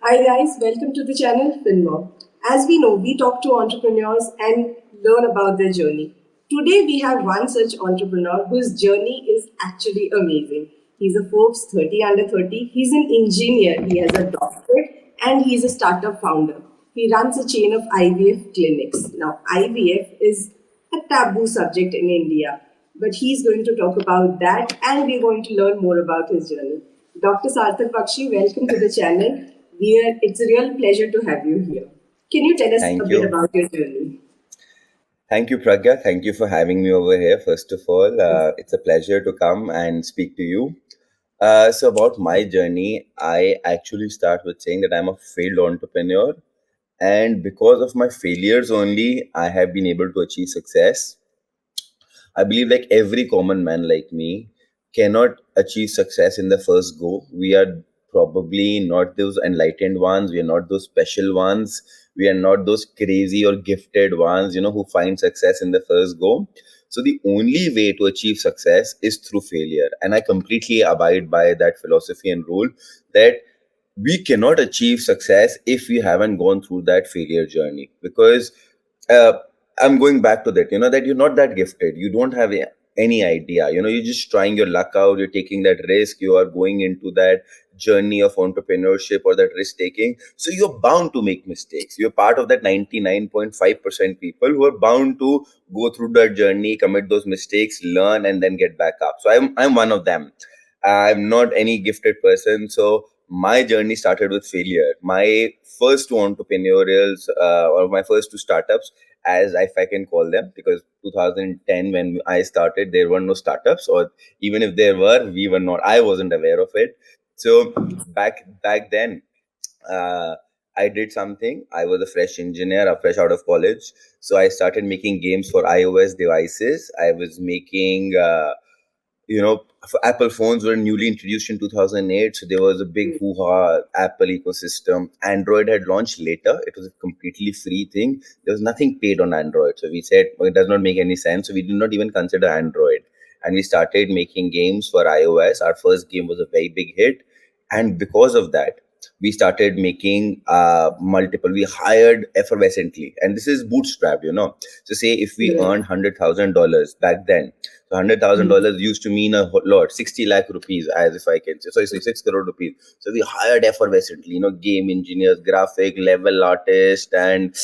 Hi guys, welcome to the channel FinMom. As we know, we talk to entrepreneurs and learn about their journey. Today we have one such entrepreneur whose journey is actually amazing. He's a Forbes 30 under 30. He's an engineer. He has a doctorate and he's a startup founder. He runs a chain of IVF clinics. Now, IVF is a taboo subject in India, but he's going to talk about that and we're going to learn more about his journey. Dr. Saarthak Bakshi, welcome to the channel. It's a real pleasure to have you here. Can you tell us a Thank bit you. about your journey? Thank you, Pragya. Thank you for having me over here. First of all, it's a pleasure to come and speak to you. So, about my journey, I actually start with saying that I'm a failed entrepreneur. And because of my failures only, I have been able to achieve success. I believe like every common man like me cannot achieve success in the first go. We are probably not those enlightened ones. We are not those special ones. We are not those crazy or gifted ones, who find success in the first go. So the only way to achieve success is through failure. And I completely abide by that philosophy and rule that we cannot achieve success if we haven't gone through that failure journey, because uh, I'm going back to that, that you're not that gifted, you don't have any idea, you're just trying your luck out, you're taking that risk, you are going into that journey of entrepreneurship or that risk taking, so you're bound to make mistakes. You're part of that 99.5% people who are bound to go through that journey, commit those mistakes, learn, and then get back up. So I'm one of them. I'm not any gifted person. So my journey started with failure. My first two entrepreneurials, or my first two startups, as if I can call them, because 2010 when I started, there were no startups, or even if there were, we were not. I wasn't aware of it. So back then, uh, I did something. I was a fresh engineer, fresh out of college. So I started making games for iOS devices. I was making. Apple phones were newly introduced in 2008, so there was a big hoo-ha Apple ecosystem. Android had launched later. It was a completely free thing. There was nothing paid on Android, so we said, well, it does not make any sense, so we did not even consider Android, and we started making games for iOS. Our first game was a very big hit, and because of that, we started making multiple. We hired effervescently, and this is bootstrapped, so say if we Right. earned $100,000 back then, so $100,000 used to mean a lot, 60 lakh rupees, as if I can say. Sorry, 6 crore rupees. So we hired effervescently, game engineers, graphic, level artist, and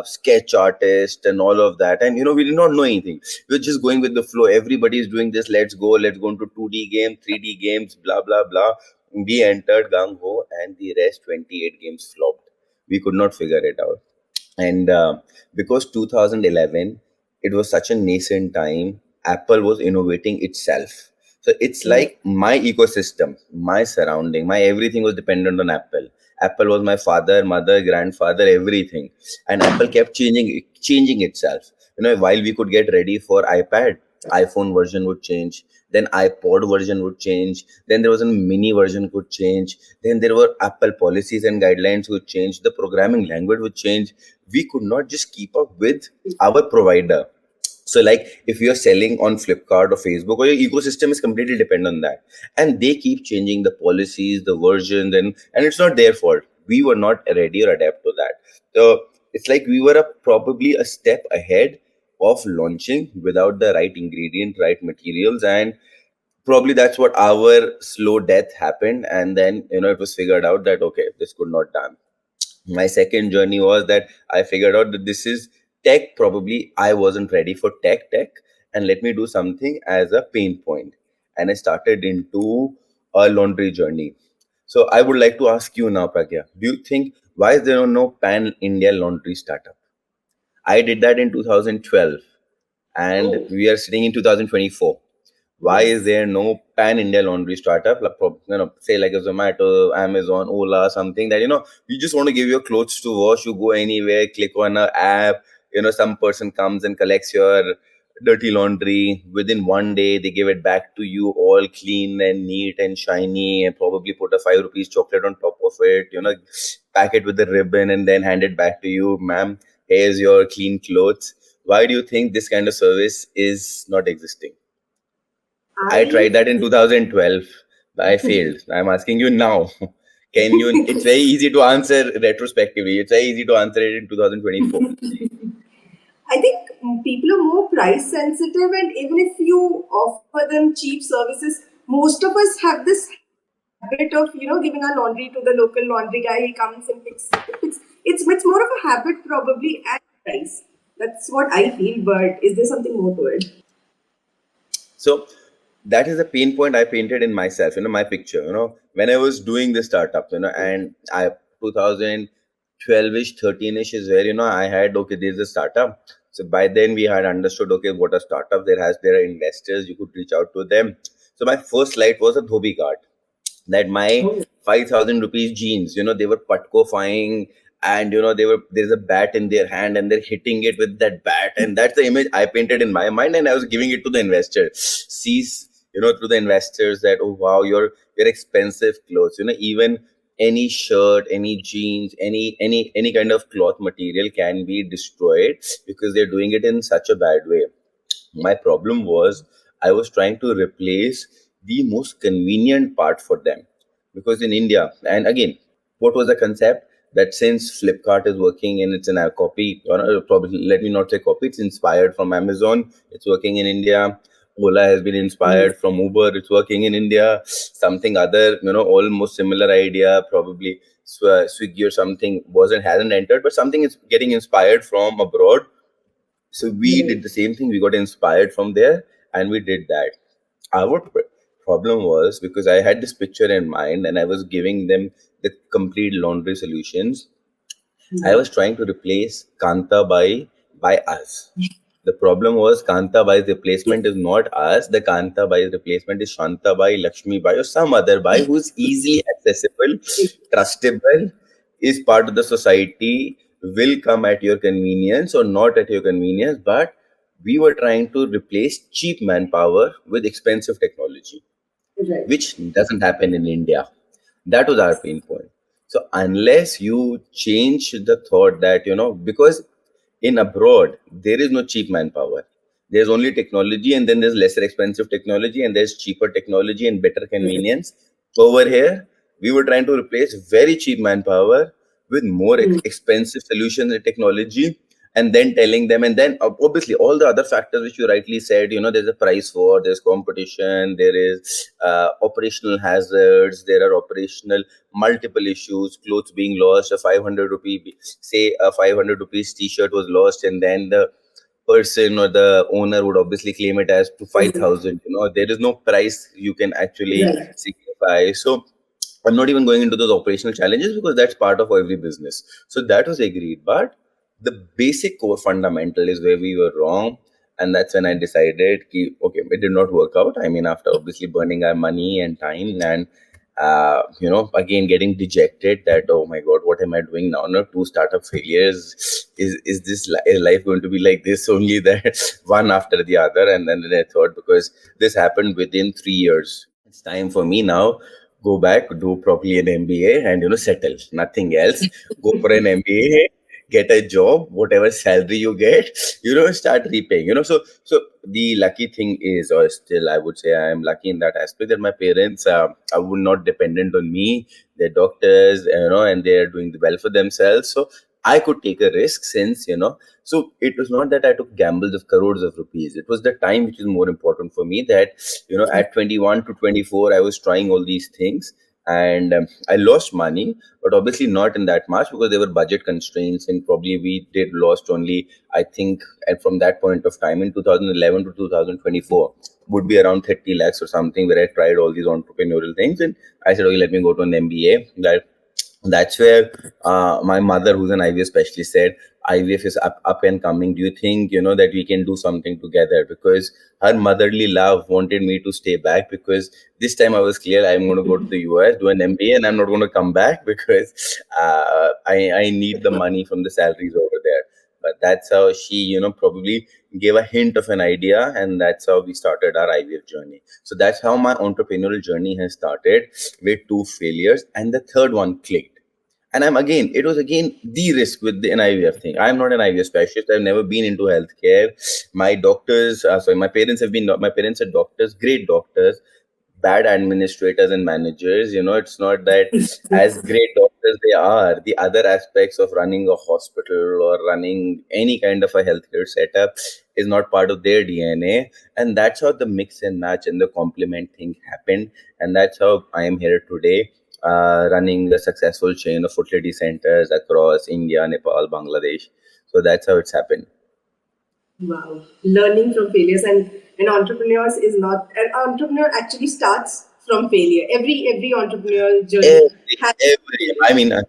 sketch artist, and all of that. And, we did not know anything. We were just going with the flow. Everybody is doing this. Let's go. Let's go into 2D game, 3D games, blah, blah, blah. We entered gung ho, and the rest 28 games flopped. We could not figure it out. And because 2011, it was such a nascent time, Apple was innovating itself. So it's Right. like my ecosystem, my surrounding, my everything was dependent on Apple. Apple was my father, mother, grandfather, everything. And Apple kept changing itself. While we could get ready for iPad, iPhone version would change, then iPod version would change, then there was a mini version could change, then there were Apple policies and guidelines would change, the programming language would change. We could not just keep up with our provider. So like if you're selling on Flipkart or Facebook, or your ecosystem is completely dependent on that, and they keep changing the policies, the versions, and it's not their fault. We were not ready or adapt to that. So it's like we were probably a step ahead of launching without the right ingredient, right materials, and probably that's what our slow death happened. And then it was figured out that okay, this could not done. My second journey was that I figured out that this is tech. Probably I wasn't ready for tech, and let me do something as a pain point. And I started into a laundry journey. So I would like to ask you now, Pragya, do you think why is there no pan India laundry startup? I did that in 2012, and Oh, we are sitting in 2024. Why is yes. there no pan India laundry startup, like, say like a Zomato, Amazon, Ola, something that you just want to give your clothes to wash, you go anywhere, click on a app, some person comes and collects your dirty laundry. Within one day, they give it back to you all clean and neat and shiny, and probably put a 5 rupees chocolate on top of it, pack it with a ribbon and then hand it back to you, ma'am. Here's your clean clothes. Why do you think this kind of service is not existing? I I tried that in 2012. I failed. I'm asking you now. Can you? It's very easy to answer retrospectively. It's very easy to answer it in 2024. I think people are more price sensitive, and even if you offer them cheap services, most of us have this habit of giving our laundry to the local laundry guy. He comes and it's more of a habit probably at price. That's what I feel. But is there something more to it? So that is a pain point I painted in myself, my picture, when I was doing the startup, and I 2012ish, 13ish is where, I had, okay, there's a startup. So by then we had understood, okay, what a startup there are investors, you could reach out to them. So my first slide was a dhobi cart, that my Oh, 5,000 rupees jeans, they were patkofying, and there's a bat in their hand and they're hitting it with that bat, and that's the image I painted in my mind, and I was giving it to the investor. Sees, through the investors, that, oh wow, your expensive clothes, even any shirt, any jeans, any kind of cloth material can be destroyed because they're doing it in such a bad way. My problem was I was trying to replace the most convenient part for them. Because in India, and again, what was the concept? That since Flipkart is working and it's an a copy, or probably, let me not say copy, it's inspired from Amazon, it's working in India. Ola has been inspired yes, from Uber, it's working in India. Something other, almost similar idea, probably Swiggy or something hasn't entered, but something is getting inspired from abroad. So we did right. the same thing. We got inspired from there, and we did that. Our problem was, because I had this picture in mind and I was giving them the complete laundry solutions. I was trying to replace Kanta by us. The problem was Kanta Bai's replacement is not us. The Kanta Bai's replacement is Shanta Bai, Lakshmi Bai, or some other Bai who's easily accessible, trustable, is part of the society, will come at your convenience or not at your convenience. But we were trying to replace cheap manpower with expensive technology, Right. which doesn't happen in India. That was our pain point. So unless you change the thought that, because in abroad there is no cheap manpower. There's only technology, and then there's lesser expensive technology, and there's cheaper technology and better convenience. Over here, we were trying to replace very cheap manpower with more expensive solutions and technology, and then telling them, and then obviously all the other factors which you rightly said, there's a price war, there's competition, there is operational hazards, there are operational multiple issues, clothes being lost, a 500 rupee, say a 500 rupees t-shirt was lost, and then the person or the owner would obviously claim it as to 5,000. There is no price you can actually Right. signify. So I'm not even going into those operational challenges because that's part of every business. So that was agreed. But the basic core fundamental is where we were wrong. And that's when I decided, okay, it did not work out. I mean, after obviously burning our money and time, and again getting dejected that, oh my God, what am I doing now? No, two startup failures. Is this is life going to be like this only? That one after the other. And then I thought, because this happened within 3 years, it's time for me now. Go back, do properly an MBA, and settle. Nothing else. Go for an MBA, get a job, whatever salary you get, start repaying. So the lucky thing is, or still I would say I am lucky in that aspect, that my parents are not dependent on me. They're doctors, and they're doing well for themselves. So I could take a risk, since so it was not that I took gambles of crores of rupees. It was the time which is more important for me. That at 21 to 24, I was trying all these things, and I lost money, but obviously not in that much, because there were budget constraints, and probably we did lost only, I think, and from that point of time in 2011 to 2024 would be around 30 lakhs or something, where I tried all these entrepreneurial things, and I said, okay, let me go to an MBA. That's where my mother, who's an IVF specialist, said IVF is up and coming. Do you think that we can do something together? Because her motherly love wanted me to stay back, because this time I was clear I'm going to go to the US, do an MBA, and I'm not going to come back because I need the money from the salaries over there. But that's how she, probably gave a hint of an idea, and that's how we started our IVF journey. So that's how my entrepreneurial journey has started, with two failures, and the third one clicked. And it was again the risk with the an IVF thing. I'm not an IVF specialist. I've never been into healthcare. My parents are doctors, great doctors. bad administrators and managers. It's not that as great doctors they are, the other aspects of running a hospital or running any kind of a healthcare setup is not part of their DNA. And that's how the mix and match and the complement thing happened. And that's how I am here today, running a successful chain of fertility centers across India, Nepal, Bangladesh. So that's how it's happened. Wow. Learning from failures, and an entrepreneur is not an entrepreneur actually starts from failure. Every entrepreneurial journey has I failure. mean, I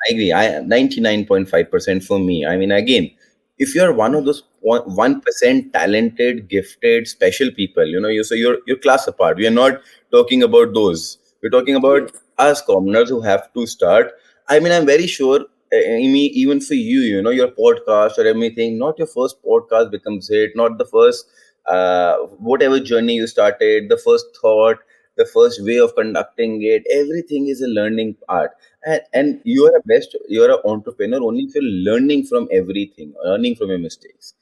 agree. 99.5% for me. I mean, again, if you're one of those 1% talented, gifted, special people, you're class apart. We are not talking about those. We're talking about Yes. us commoners who have to start. I mean, I'm very sure, Amy, even for you, your podcast or everything, not your first podcast becomes it, not the first, whatever journey you started, the first thought, the first way of conducting it, everything is a learning part. And you're an entrepreneur only if you're learning from everything, learning from your mistakes.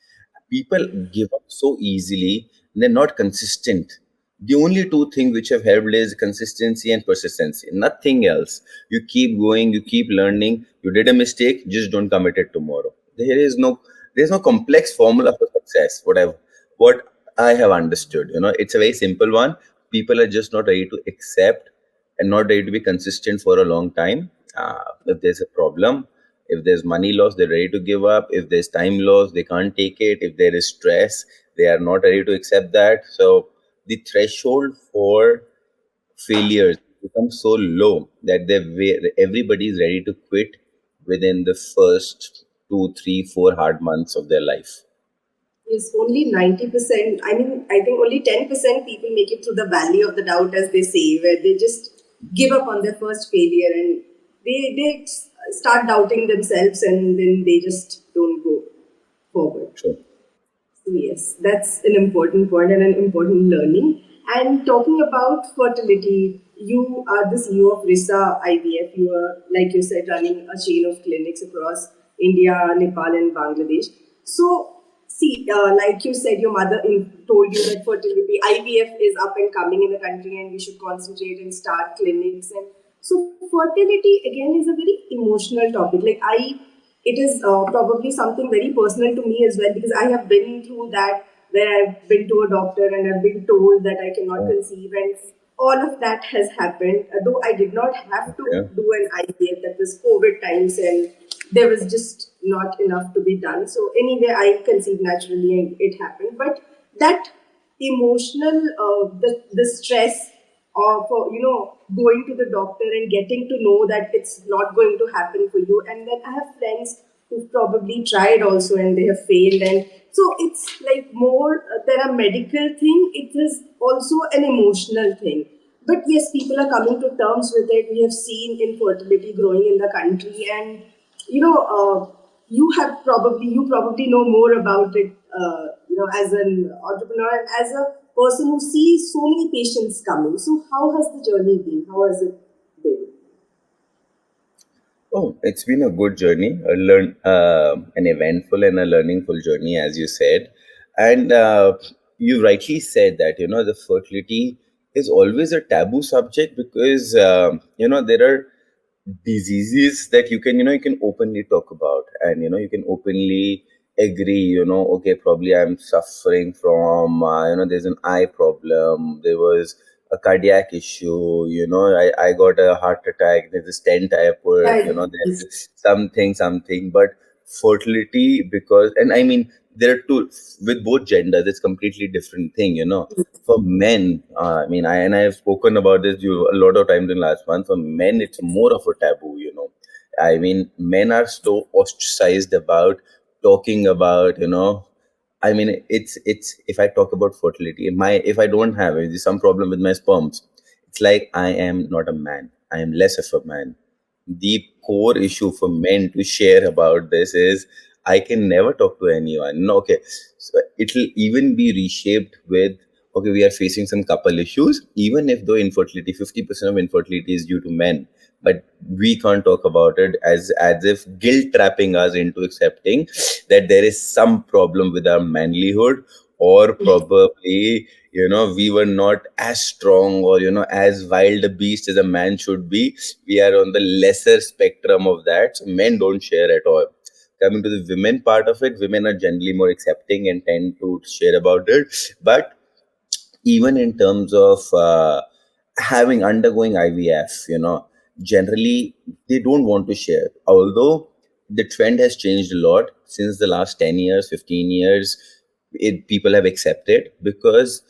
People give up so easily, they're not consistent. The only two things which have helped is consistency and persistency, nothing else. You keep going, you keep learning. You did a mistake, just don't commit it tomorrow. There's no complex formula for success. What I have understood, it's a very simple one. People are just not ready to accept and not ready to be consistent for a long time. If there's a problem, if there's money loss, they're ready to give up. If there's time loss, they can't take it. If there is stress, they are not ready to accept that. So the threshold for failures becomes so low that everybody is ready to quit within the first 2, 3, 4 hard months of their life. Yes, only 90%. I mean, I think only 10% people make it through the valley of the doubt, as they say, where they just give up on their first failure and they start doubting themselves and then they just don't go forward. Sure. So yes, that's an important point and an important learning. And talking about fertility, you are the CEO of RISA IVF. You are, like you said, running a chain of clinics across India, Nepal, and Bangladesh. So, see, like you said, your mother told you that fertility IVF is up and coming in the country, and we should concentrate and start clinics. And so, fertility again is a very emotional topic. It is probably something very personal to me as well because I have been through that where I've been to a doctor and I've been told that I cannot conceive, and all of that has happened. Though I did not have to Okay. do an IVF, that was COVID times and there was just not enough to be done. So anyway, I conceived naturally and it happened. But that emotional, the stress of going to the doctor and getting to know that it's not going to happen for you, and then I have friends who've probably tried also and they have failed, and so it's like more than a medical thing, it is also an emotional thing. But yes, people are coming to terms with it. We have seen infertility growing in the country, and you know you probably know more about it, as an entrepreneur and as a person who sees so many patients coming. So how has the journey been? How has it been? Oh, it's been a good journey, an eventful and a learningful journey, as you said. And you rightly said that, the fertility is always a taboo subject because, there are diseases that you can openly talk about, and you can openly agree, okay, probably I'm suffering from, there's an eye problem, there was a cardiac issue, I got a heart attack, there's a stent I put, Diabetes. there's something. But fertility, because, and I mean, there are two, with both genders it's completely different thing. For men, I have spoken about this a lot of times in last month. For men, it's more of a taboo. I mean, men are so ostracized about talking about. It's if I talk about fertility, if I don't have some problem with my sperms, it's like I am not a man. I am less of a man. The core issue for men to share about this is I can never talk to anyone. No, okay. So it'll even be reshaped with, okay, we are facing some couple issues, even if though infertility, 50% of infertility is due to men. But we can't talk about it as if guilt trapping us into accepting that there is some problem with our manlyhood, or probably, we were not as strong, or as wild a beast as a man should be. We are on the lesser spectrum of that, so men don't share at all. Coming to the women part of it, women are generally more accepting and tend to share about it. But even in terms of having undergoing IVF, generally they don't want to share. Although the trend has changed a lot since the last 10 years, 15 years, people have accepted, because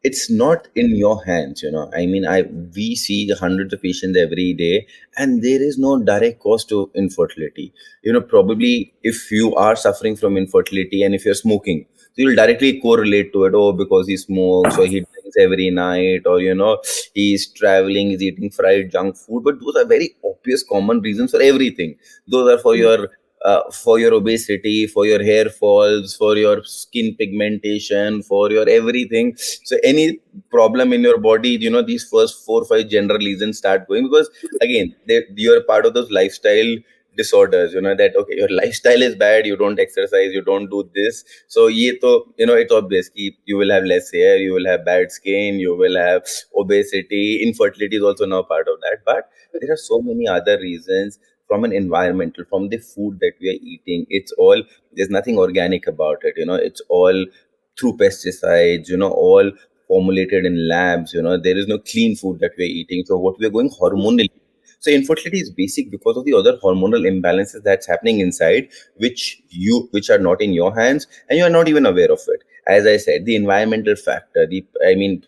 it's not in your hands. I mean, we see hundreds of patients every day, and there is no direct cause to infertility. Probably if you are suffering from infertility and if you're smoking, so you'll directly correlate to it. Oh, because he smokes, or he drinks every night, or he's traveling, he's eating fried junk food. But those are very obvious common reasons for everything. Those are for your obesity, for your hair falls, for your skin pigmentation, for your everything. So any problem in your body, these first 4 or 5 general reasons start going, because again, you're part of those lifestyle disorders. That okay, your lifestyle is bad, you don't exercise, you don't do this. So ye to, it's obvious ki you will have less hair, you will have bad skin, you will have obesity. Infertility is also now part of that. But there are so many other reasons, from an environmental, from the food that we are eating. It's all, there's nothing organic about it. It's all through pesticides, all formulated in labs. There is no clean food that we're eating. So what we're going hormonally. So infertility is basic because of the other hormonal imbalances that's happening inside, which are not in your hands, and you are not even aware of it. As I said, the environmental factor. I mean,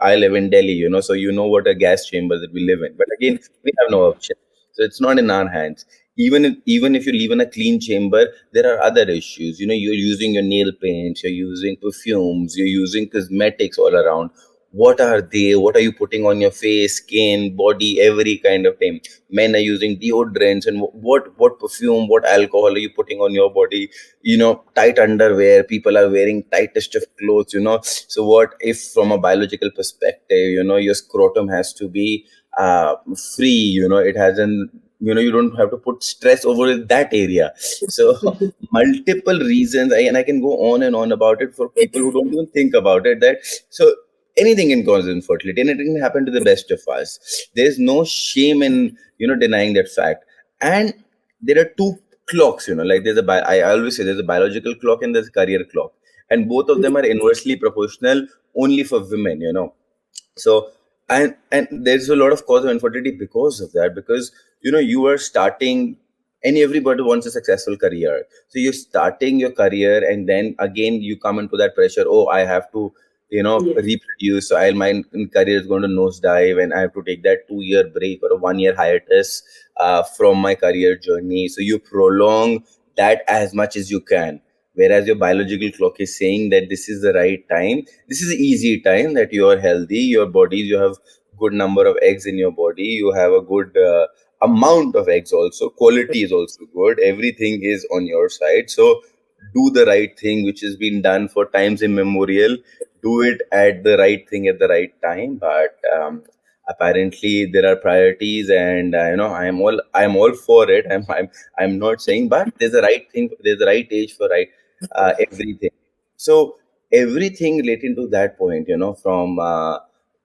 I live in Delhi, so what a gas chamber that we live in. But again, we have no option. So it's not in our hands. Even if you live in a clean chamber, there are other issues. You're using your nail paints, you're using perfumes, you're using cosmetics all around. What are they? What are you putting on your face, skin, body, every kind of thing? Men are using deodorants, and what perfume, what alcohol are you putting on your body? Tight underwear. People are wearing tightest of clothes. So what if, from a biological perspective, your scrotum has to be free. It hasn't, you don't have to put stress over that area. So multiple reasons, and I can go on and on about it, for people who don't even think about it. That so anything can cause infertility, and it can happen to the best of us. There's no shame in denying that fact. And there are two clocks. Like I always say, there's a biological clock and there's a career clock, and both of them are inversely proportional only for women. So, and there's a lot of cause of infertility because of that, because you are starting, and everybody wants a successful career. So you're starting your career, and then again you come into that pressure. Oh, I have to Yes. reproduce, so my career is going to nosedive, and I have to take that 2 year break or a 1 year hiatus from my career journey. So you prolong that as much as you can, whereas your biological clock is saying that this is the right time, this is the easy time, that you are healthy, your body, you have good number of eggs in your body, you have a good amount of eggs, also quality is also good, everything is on your side. So do the right thing, which has been done for times immemorial. Do it at the right thing at the right time. But apparently there are priorities, and I'm all for it. I'm not saying, but there's a right thing, there's a right age for right everything. So everything relating to that point, from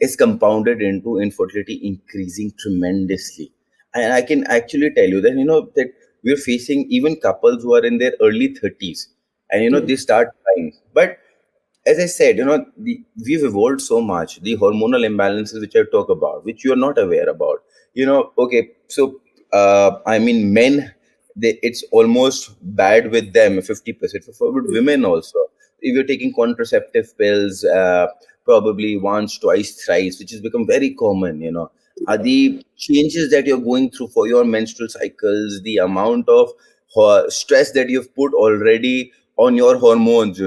is compounded into infertility increasing tremendously. And I can actually tell you that that we're facing even couples who are in their early 30s, and Yes. they start trying. But as I said, we've evolved so much. The hormonal imbalances which I talk about, which you're not aware about. Okay, so I mean, men, it's almost bad with them, 50%. With women also, if you're taking contraceptive pills, probably once, twice, thrice, which has become very common. Are the changes that you're going through for your menstrual cycles, the amount of stress that you've put already on your hormones,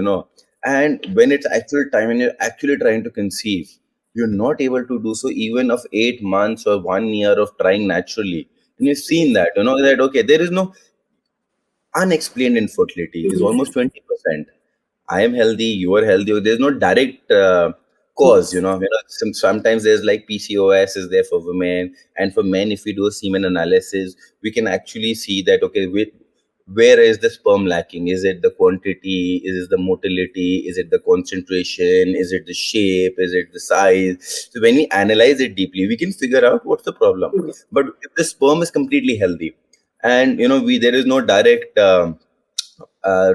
and when it's actual time and you're actually trying to conceive, you're not able to do so, even of 8 months or 1 year of trying naturally. And you've seen that, that okay, there is no unexplained infertility is Mhm. almost 20%. I am healthy, you are healthy. There's no direct cause, Yes. Sometimes there's like PCOS is there for women, and for men, if we do a semen analysis, we can actually see that okay, where is the sperm lacking? Is it the quantity? Is it the motility? Is it the concentration? Is it the shape? Is it the size? So when we analyze it deeply, we can figure out what's the problem. Yes. But if the sperm is completely healthy, and we there is no direct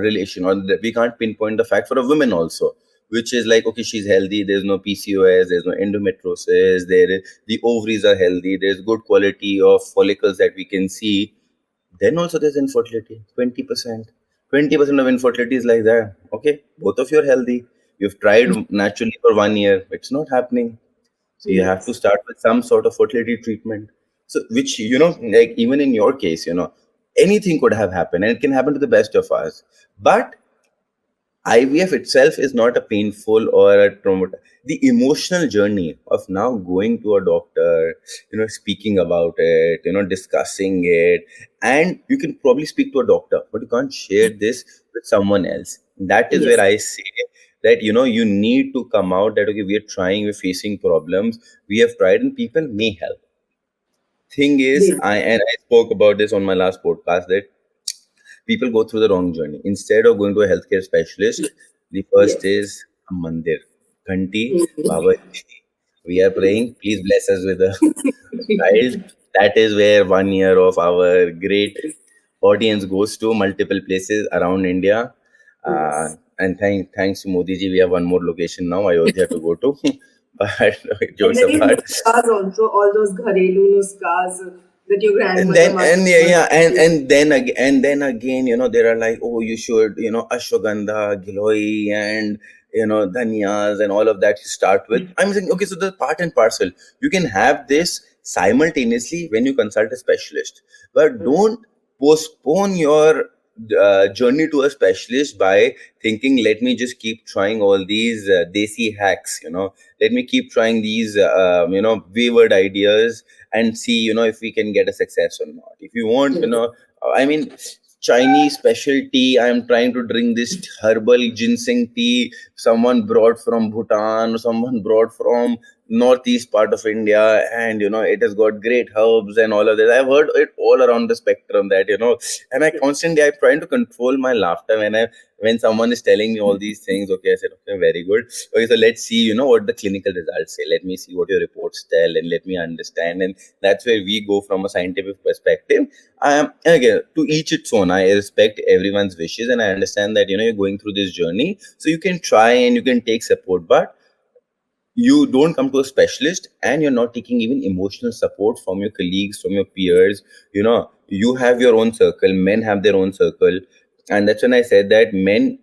relation, or we can't pinpoint the fact for a woman also, which is like, okay, she's healthy, there's no PCOS, there's no endometriosis, the ovaries are healthy, there's good quality of follicles that we can see. Then also there's infertility, 20%. 20% of infertility is like that. Okay, both of you are healthy. You've tried naturally for 1 year, it's not happening. So you have to Yes. start with some sort of fertility treatment. So which, like even in your case, anything could have happened, and it can happen to the best of us. But IVF itself is not a painful or a trauma. The emotional journey of now going to a doctor, speaking about it, discussing it, and you can probably speak to a doctor, but you can't share this with someone else. That is where Yes. I say that you need to come out that, okay, we are trying, we're facing problems, we have tried, and people may help. Thing is, Yes. I spoke about this on my last podcast, that people go through the wrong journey. Instead of going to a healthcare specialist, the first Yes. is a mandir. Ghanti, Mhm. Baba, we are praying, please bless us with a child. That is where 1 year of our great audience goes to multiple places around India. Yes. And thanks to Modi ji, we have one more location now, Ayodhya, to go to. But And jokes then these apart, nuskas also, all those gharelu nuskas that your and grandmother, then mother and yeah, was yeah, and using. then again, there are like, oh, you should, ashwagandha, giloi, and dhaniyas and all of that you start with. I'm saying, okay, so the part and parcel, you can have this simultaneously when you consult a specialist, but don't postpone your journey to a specialist by thinking, let me just keep trying all these desi hacks, let me keep trying these wayward ideas, and see, if we can get a success or not. If you want, I mean, Chinese specialty, I'm trying to drink this herbal ginseng tea someone brought from Bhutan, or someone brought from northeast part of India, and it has got great herbs and all of that. I've heard it all around the spectrum, that and I constantly, I'm trying to control my laughter when someone is telling me all these things. Okay, I said, okay, very good. Okay, so let's see, what the clinical results say. Let me see what your reports tell, and let me understand. And that's where we go from a scientific perspective. And again, to each its own. I respect everyone's wishes, and I understand that you're going through this journey, so you can try and you can take support, but you don't come to a specialist and you're not taking even emotional support from your colleagues, from your peers. You have your own circle, men have their own circle. And that's when I said that men,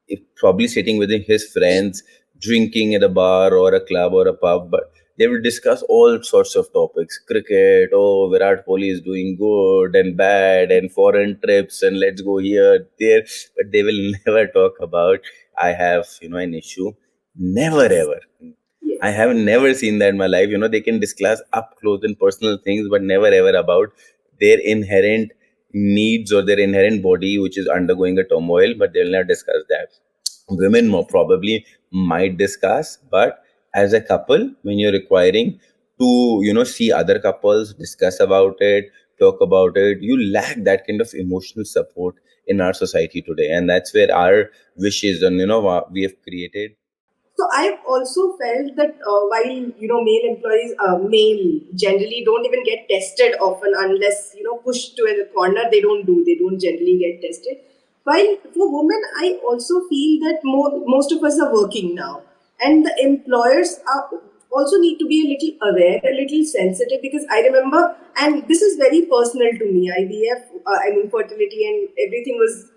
if probably sitting with his friends, drinking at a bar or a club or a pub, but they will discuss all sorts of topics: cricket, oh, Virat Kohli is doing good and bad, and foreign trips, and let's go here, there. But they will never talk about, I have, an issue. Never Yes. ever. I Yes. have never seen that in my life. They can discuss up close and personal things, but never ever about their inherent needs or their inherent body, which is undergoing a turmoil, but they'll not discuss that. Women more probably might discuss, but as a couple, when you're requiring to, see other couples, discuss about it, talk about it, you lack that kind of emotional support in our society today. And that's where our wishes and, what we have created. So I've also felt that while male employees, male generally don't even get tested often unless pushed to a corner. They don't generally get tested. While for women, I also feel that most of us are working now, and the employers are also need to be a little aware, a little sensitive, because I remember, and this is very personal to me. IVF, I mean fertility, and everything was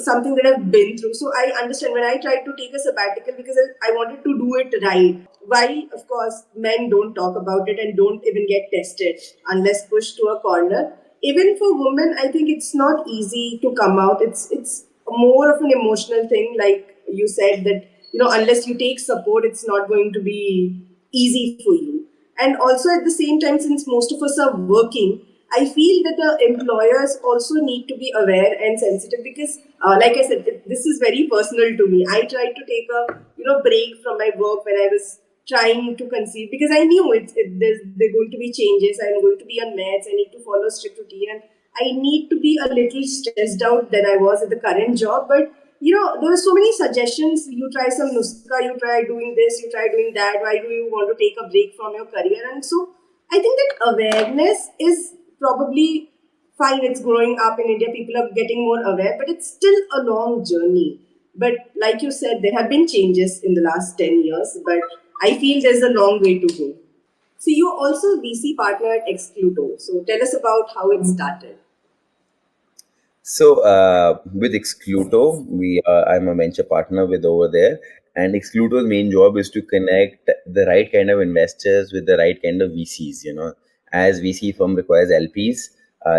something that I've been through. So I understand when I tried to take a sabbatical because I wanted to do it right. While of course men don't talk about it and don't even get tested unless pushed to a corner. Even for women, I think it's not easy to come out. It's more of an emotional thing, like you said that unless you take support, it's not going to be easy for you. And also at the same time, since most of us are working, I feel that the employers also need to be aware and sensitive because, like I said, this is very personal to me. I tried to take a break from my work when I was trying to conceive because I knew there's going to be changes. I'm going to be on meds. I need to follow strict routine, and I need to be a little stressed out than I was at the current job. But there were so many suggestions. You try some nuska, you try doing this, you try doing that. Why do you want to take a break from your career? And so I think that awareness is probably fine. It's growing up in India. People are getting more aware, but it's still a long journey. But like you said, there have been changes in the last 10 years. But I feel there's a long way to go. So you also VC partner at Excludo. So tell us about how it started. So with Excluto, I'm a venture partner with over there, and Excluto's main job is to connect the right kind of investors with the right kind of VCs. As VC firm requires LPs,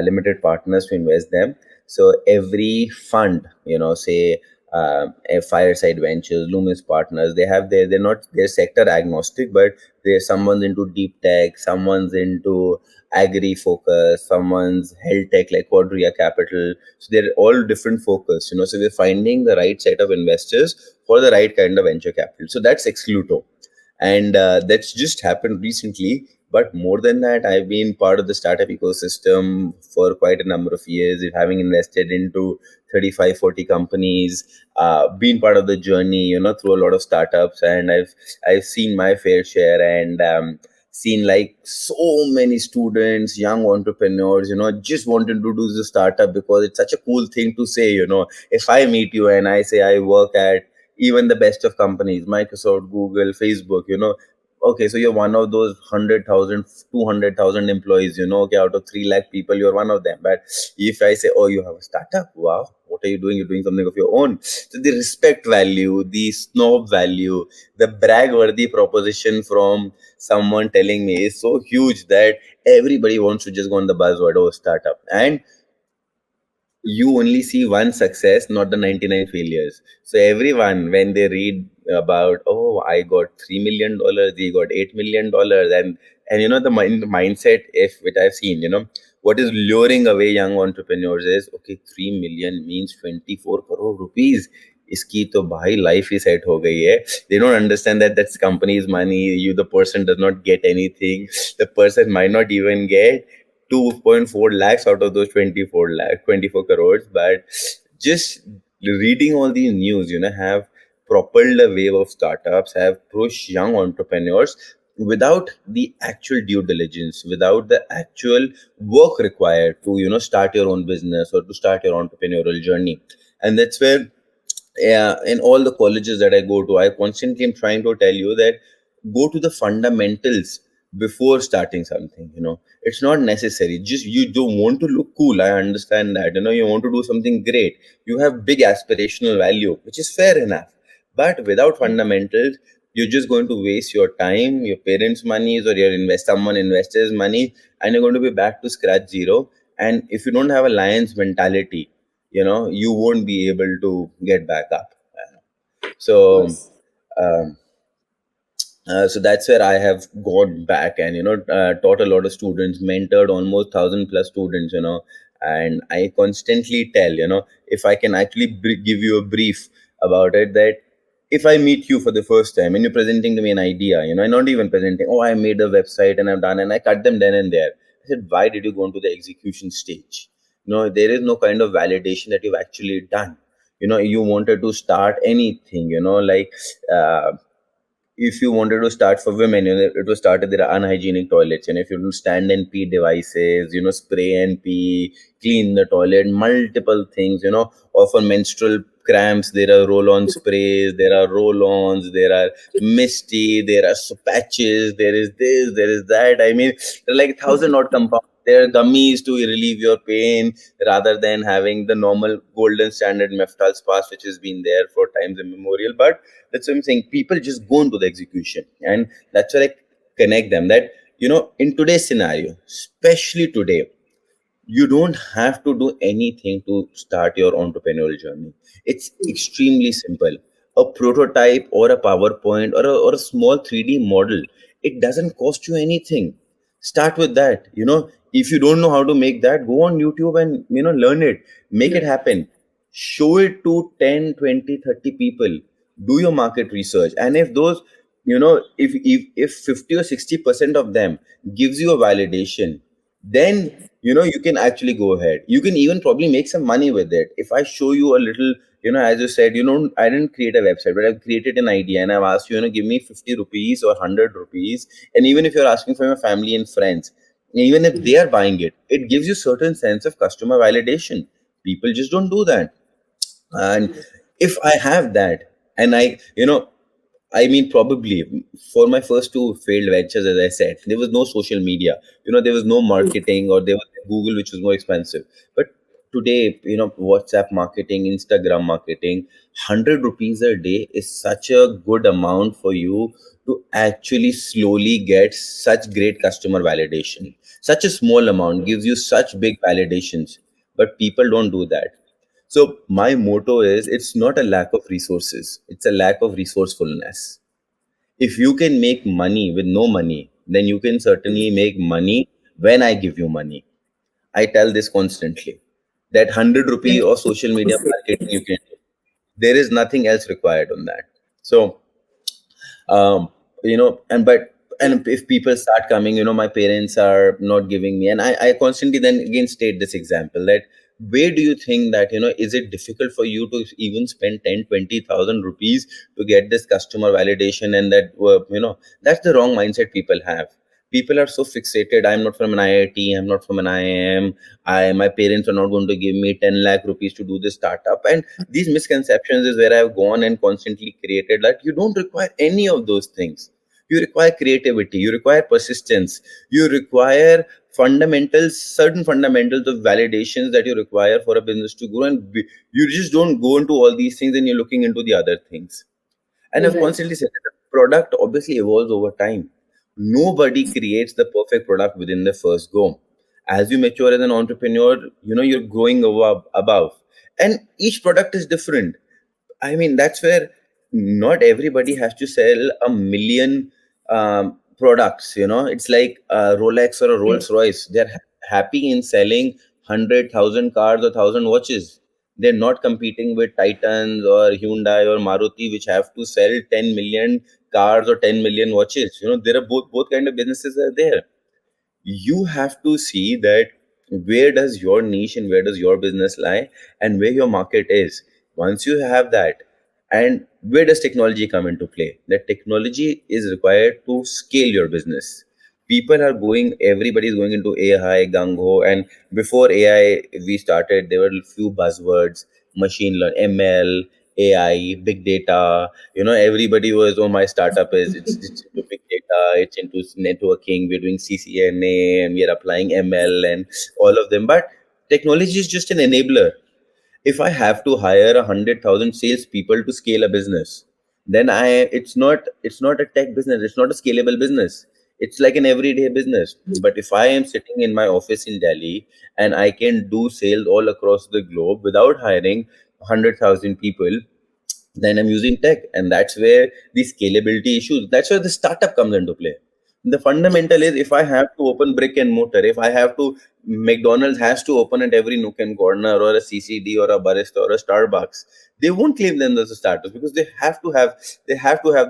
limited partners to invest them. So every fund, say a Fireside Ventures, Loomis Partners, they're not they're sector agnostic, but there's someone's into deep tech, someone's into agri focus, someone's health tech like Quadria Capital. So they're all different focus, So we're finding the right set of investors for the right kind of venture capital. So that's Excluto, and that's just happened recently. But more than that, I've been part of the startup ecosystem for quite a number of years, having invested into 35, 40 companies, been part of the journey, through a lot of startups, and I've seen my fair share, and seen like so many students, young entrepreneurs, just wanting to do the startup because it's such a cool thing to say. If I meet you and I say I work at even the best of companies, Microsoft, Google, Facebook, okay, so you're one of those 100,000, 200,000 employees, okay, out of 3 lakh people, you're one of them. But if I say, oh, you have a startup, wow, what are you doing? You're doing something of your own. So the respect value, the snob value, the brag worthy proposition from someone telling me is so huge that everybody wants to just go on the buzzword, oh, startup. And you only see one success, not the 99 failures. So everyone, when they read about, oh, I got $3 million, they got $8 million, and the mindset, if which I've seen, what is luring away young entrepreneurs is, okay, 3 million means 24 crore rupees. इसकी तो भाई life ही set हो गई है. They don't understand that that's company's money. The person does not get anything. The person might not even get 2.4 lakhs out of those 24 crores. But just reading all these news, have propelled a wave of startups, have pushed young entrepreneurs without the actual due diligence, without the actual work required to, start your own business or to start your entrepreneurial journey. And that's where, yeah, in all the colleges that I go to, I constantly am trying to tell you that go to the fundamentals before starting something. It's not necessary. Just you don't want to look cool. I understand that. You want to do something great. You have big aspirational value, which is fair enough. But without fundamentals, you're just going to waste your time, your parents' monies, or someone investors' money, and you're going to be back to scratch zero. And if you don't have a lion's mentality, you won't be able to get back up. Of So course. um, so that's where I have gone back and taught a lot of students, mentored almost 1,000 plus students, and I constantly tell, if I can actually give you a brief about it, that if I meet you for the first time and you're presenting to me an idea, not even presenting, oh, I made a website and I've done, and I cut them then and there. I said, why did you go into the execution stage? There is no kind of validation that you've actually done. You wanted to start anything, like if you wanted to start for women, it was started, there are unhygienic toilets, and if you do stand and pee devices, spray and pee, clean the toilet, multiple things, or for menstrual cramps, there are roll-on sprays, there are roll-ons, there are misty, there are patches, there is this, there is that. I mean, there are like 1,000 odd compounds. There are gummies to relieve your pain rather than having the normal golden standard Meftal spas, which has been there for times immemorial. But that's what I'm saying. People just go into the execution, and that's where I connect them. That in today's scenario, especially today, you don't have to do anything to start your entrepreneurial journey. It's extremely simple. A prototype or a PowerPoint or a small 3D model, it doesn't cost you anything. Start with that. If you don't know how to make that, go on YouTube and learn it, make it happen, show it to 10, 20, 30 people, do your market research. And if those, if 50 or 60% of them gives you a validation, then you can actually go ahead. You can even probably make some money with it. If I show you a little, as you said, I didn't create a website, but I've created an idea and I've asked you, give me 50 rupees or 100 rupees. And even if you're asking for your family and friends, even if they are buying it, it gives you certain sense of customer validation. People just don't do that. And if I have that, and I mean, probably for my first two failed ventures, as I said, there was no social media. There was no marketing, or there was Google, which was more expensive. But today, WhatsApp marketing, Instagram marketing, 100 rupees a day is such a good amount for you to actually slowly get such great customer validation. Such a small amount gives you such big validations, but people don't do that. So my motto is, it's not a lack of resources, it's a lack of resourcefulness. If you can make money with no money, then you can certainly make money when I give you money. I tell this constantly, that 100 rupee or social media marketing you can do. There is nothing else required on that. So and but and if people start coming, my parents are not giving me, and I constantly then again state this example, that where do you think that, is it difficult for you to even spend 10, 20,000 rupees to get this customer validation? And that, that's the wrong mindset people have. People are so fixated. I'm not from an IIT, I'm not from an IIM, my parents are not going to give me 10 lakh rupees to do this startup. And these misconceptions is where I've gone and constantly created that you don't require any of those things. You require creativity, you require persistence, you require fundamentals, certain fundamentals of validations that you require for a business to grow. And you just don't go into all these things and you're looking into the other things. And I've Right. constantly said that the product obviously evolves over time. Nobody creates the perfect product within the first go. As you mature as an entrepreneur, you're growing above. And each product is different. I mean, that's where not everybody has to sell a million products. It's like a Rolex or a Rolls Royce. They're happy in selling 100,000 cars or 1,000 watches. They're not competing with Titans or Hyundai or Maruti, which have to sell 10 million cars or 10 million watches. There are both kind of businesses are there. You have to see that where does your niche and where does your business lie, and where your market is. Once you have that, and where does technology come into play? That technology is required to scale your business. People are going, everybody is going into AI gung ho. And before AI we started, there were a few buzzwords: machine learning, ML, AI, big data. Everybody was, oh, my startup is, it's into big data, it's into networking, we're doing CCNA, and we're applying ML and all of them. But technology is just an enabler. If I have to hire 100,000 salespeople to scale a business, then it's not a tech business, it's not a scalable business. It's like an everyday business. But if I am sitting in my office in Delhi and I can do sales all across the globe without hiring 100,000 people, then I'm using tech. And that's where the scalability issues, that's where the startup comes into play. The fundamental is, if I have to open brick and mortar, if I have to, McDonald's has to open at every nook and corner, or a CCD or a barista or a Starbucks, they won't claim them as a startup, because they have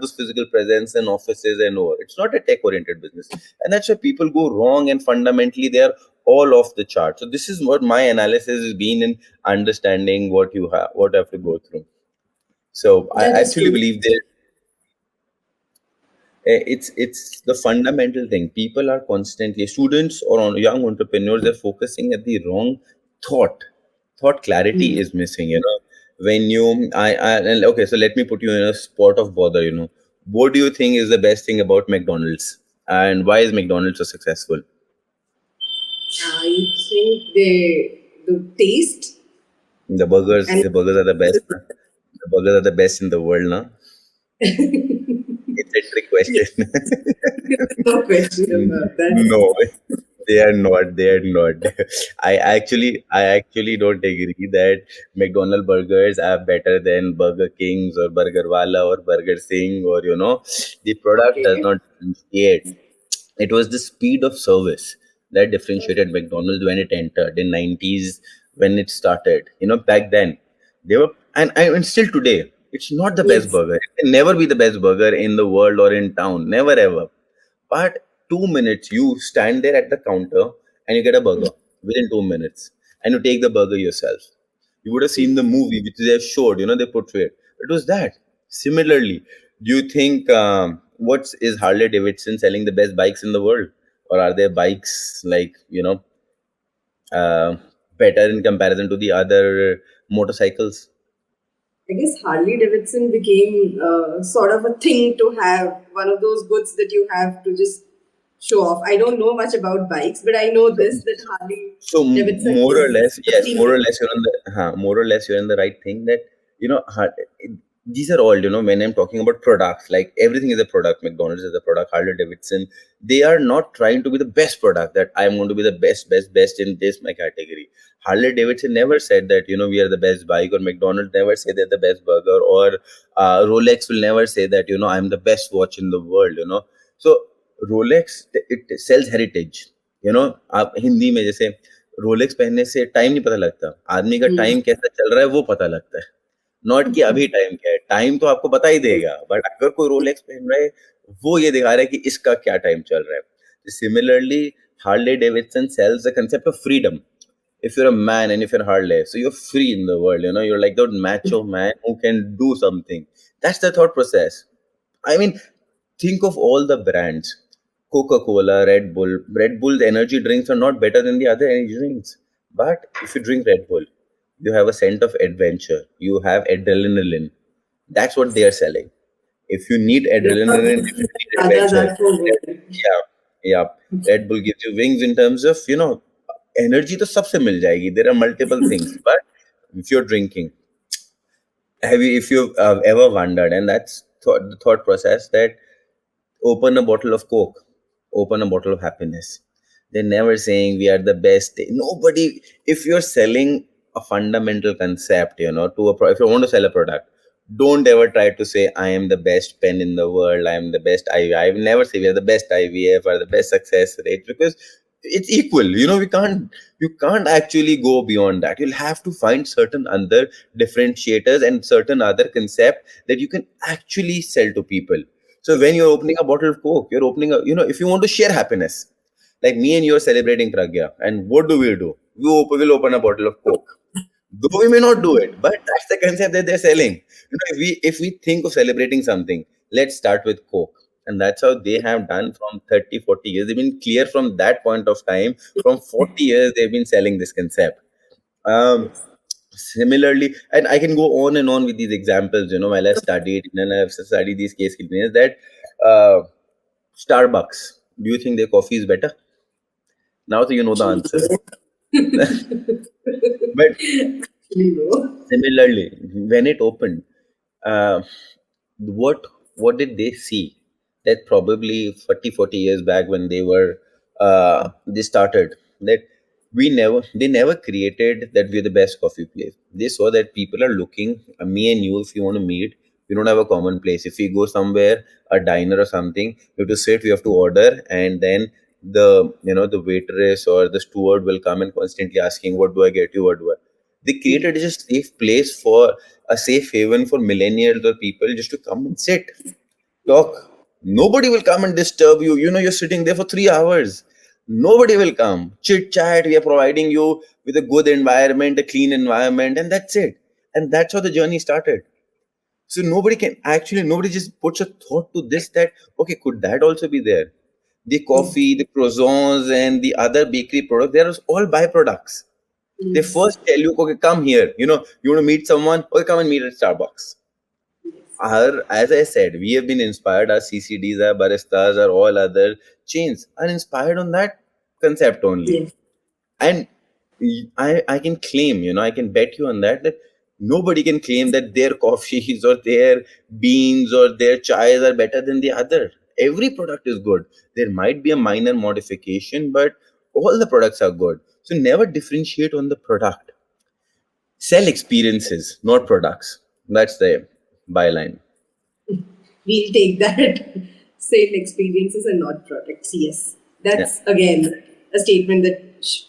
this physical presence and offices and all. It's not a tech oriented business. And that's where people go wrong, and fundamentally they are all off the chart. So this is what my analysis has been in understanding what I have to go through. So I That is actually true. believe that it's the fundamental thing. People are constantly, students or on young entrepreneurs, they're focusing at the wrong thought. Thought clarity is missing. When and okay, so let me put you in a spot of bother. What do you think is the best thing about McDonald's, and why is McDonald's so successful? I think the taste and The burgers are the best. Huh? The burgers are the best in the world, now. It's a trick yes, question. there's no question about that. No, they are not. They are not. I actually don't agree that McDonald burgers are better than Burger Kings or Burger Wala or Burger Singh, or the product does Okay. not differentiate. It was the speed of service that differentiated McDonald's when it entered in 90s, when it started. Back then they were, and still today, it's not the best Yes. burger. It can never be the best burger in the world or in town. Never ever. But 2 minutes, you stand there at the counter and you get a burger within 2 minutes, and you take the burger yourself. You would have seen the movie which they have showed, they portrayed. It was that. Similarly, do you think what is Harley Davidson selling the best bikes in the world, or are there bikes like uh, better in comparison to the other motorcycles? I guess Harley Davidson became sort of a thing to have, one of those goods that you have to just show off. I don't know much about bikes, but I know this, that Harley So Davidson more or is less, a yes, more or thing. less you're on the more or less you're in the right thing that these are all when I'm talking about products, like everything is a product. McDonald's is a product. Harley Davidson, they are not trying to be the best product that I'm going to be the best in this my category. Harley Davidson never said that we are the best bike, or McDonald's never say they're the best burger, or Rolex will never say that I'm the best watch in the world. So Rolex it sells heritage. आप हिंदी में जैसे Rolex पहनने से time नहीं पता लगता, आदमी का Hmm. टाइम कैसा चल रहा है वो पता लगता है, नॉट कि अभी टाइम क्या है। टाइम तो आपको बता ही देगा, बट अगर कोई रोलेक्स पहन रहा है वो ये दिखा रहा है कि इसका क्या टाइम चल रहा है। Similarly Harley Davidson sells the concept of freedom. if you're a man and if you're Harley, so you're free in the world, you're like that macho man who can do something. That's the thought process. I mean, think of all the brands. Coca-Cola, Red Bull. Red Bull's energy drinks are not better than the other energy drinks. But if you drink Red Bull, you have a scent of adventure. You have adrenaline. That's what they are selling. If you need adrenaline, if you need Others adventure, are so good. yeah, yeah. Red Bull gives you wings in terms of, energy to सबसे मिल जाएगी. There are multiple things. But if you're drinking, if you've ever wondered, and that's the thought process that open a bottle of Coke, open a bottle of happiness. They're never saying we are the best. Nobody, if you're selling a fundamental concept, to if you want to sell a product, don't ever try to say, I am the best pen in the world, I am the best IVF. I will never say we are the best IVF or the best success rate, because it's equal. You can't actually go beyond that. You'll have to find certain other differentiators and certain other concept that you can actually sell to people. So when you're opening a bottle of Coke, you're opening if you want to share happiness, like me and you are celebrating Pragya, and what do? Will open a bottle of Coke. Though we may not do it, but that's the concept that they're selling. If we think of celebrating something, let's start with Coke. And that's how they have done from 30, 40 years. They've been clear from that point of time. From 40 years, they've been selling this concept. Um, Similarly, and I can go on and on with these examples, while I studied and I've studied these case studies, that uh, Starbucks, do you think their coffee is better? Now so you know the answer. But Actually, no. similarly, when it opened, uh, what what did they see that probably 40 years back when they started, that they never created that we're the best coffee place. They saw that people are looking, me and you, if you want to meet, we don't have a common place. If we go somewhere, a diner or something, we have to sit, we have to order, and then the waitress or the steward will come and constantly asking, what do I get you, what do I. They created a safe place, for a safe haven for millennials or people just to come and sit, talk. Nobody will come and disturb you. You're sitting there for 3 hours. Nobody will come. Chit chat. We are providing you with a good environment, a clean environment, and that's it. And that's how the journey started. So nobody just puts a thought to this, that, okay, could that also be there? The coffee, the croissants, and the other bakery products, they are all byproducts. They Yes. first tell you, okay, come here. You want to meet someone? Okay, come and meet at Starbucks. Yes. As I said, we have been inspired. Our CCDs, our baristas, our all other chains are inspired on that concept only. Yes. And I can claim, I can bet you on that nobody can claim that their coffees or their beans or their chais are better than the other. Every product is good. There might be a minor modification, but all the products are good. So never differentiate on the product. Sell experiences, not products. That's the byline. We'll take that. Sale experiences and not products. Yes. Yeah. That's again a statement that,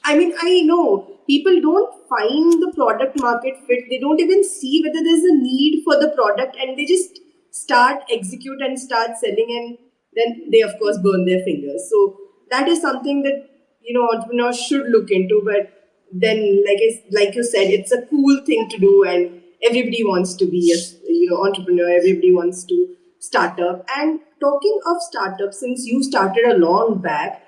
I mean, I know people don't find the product market fit. They don't even see whether there's a need for the product, and they just start execute and start selling, and then they of course burn their fingers. So that is something that entrepreneurs should look into. But then, like you said, it's a cool thing to do, and everybody wants to be a entrepreneur. Everybody wants to start up. And talking of startups, since you started a long back,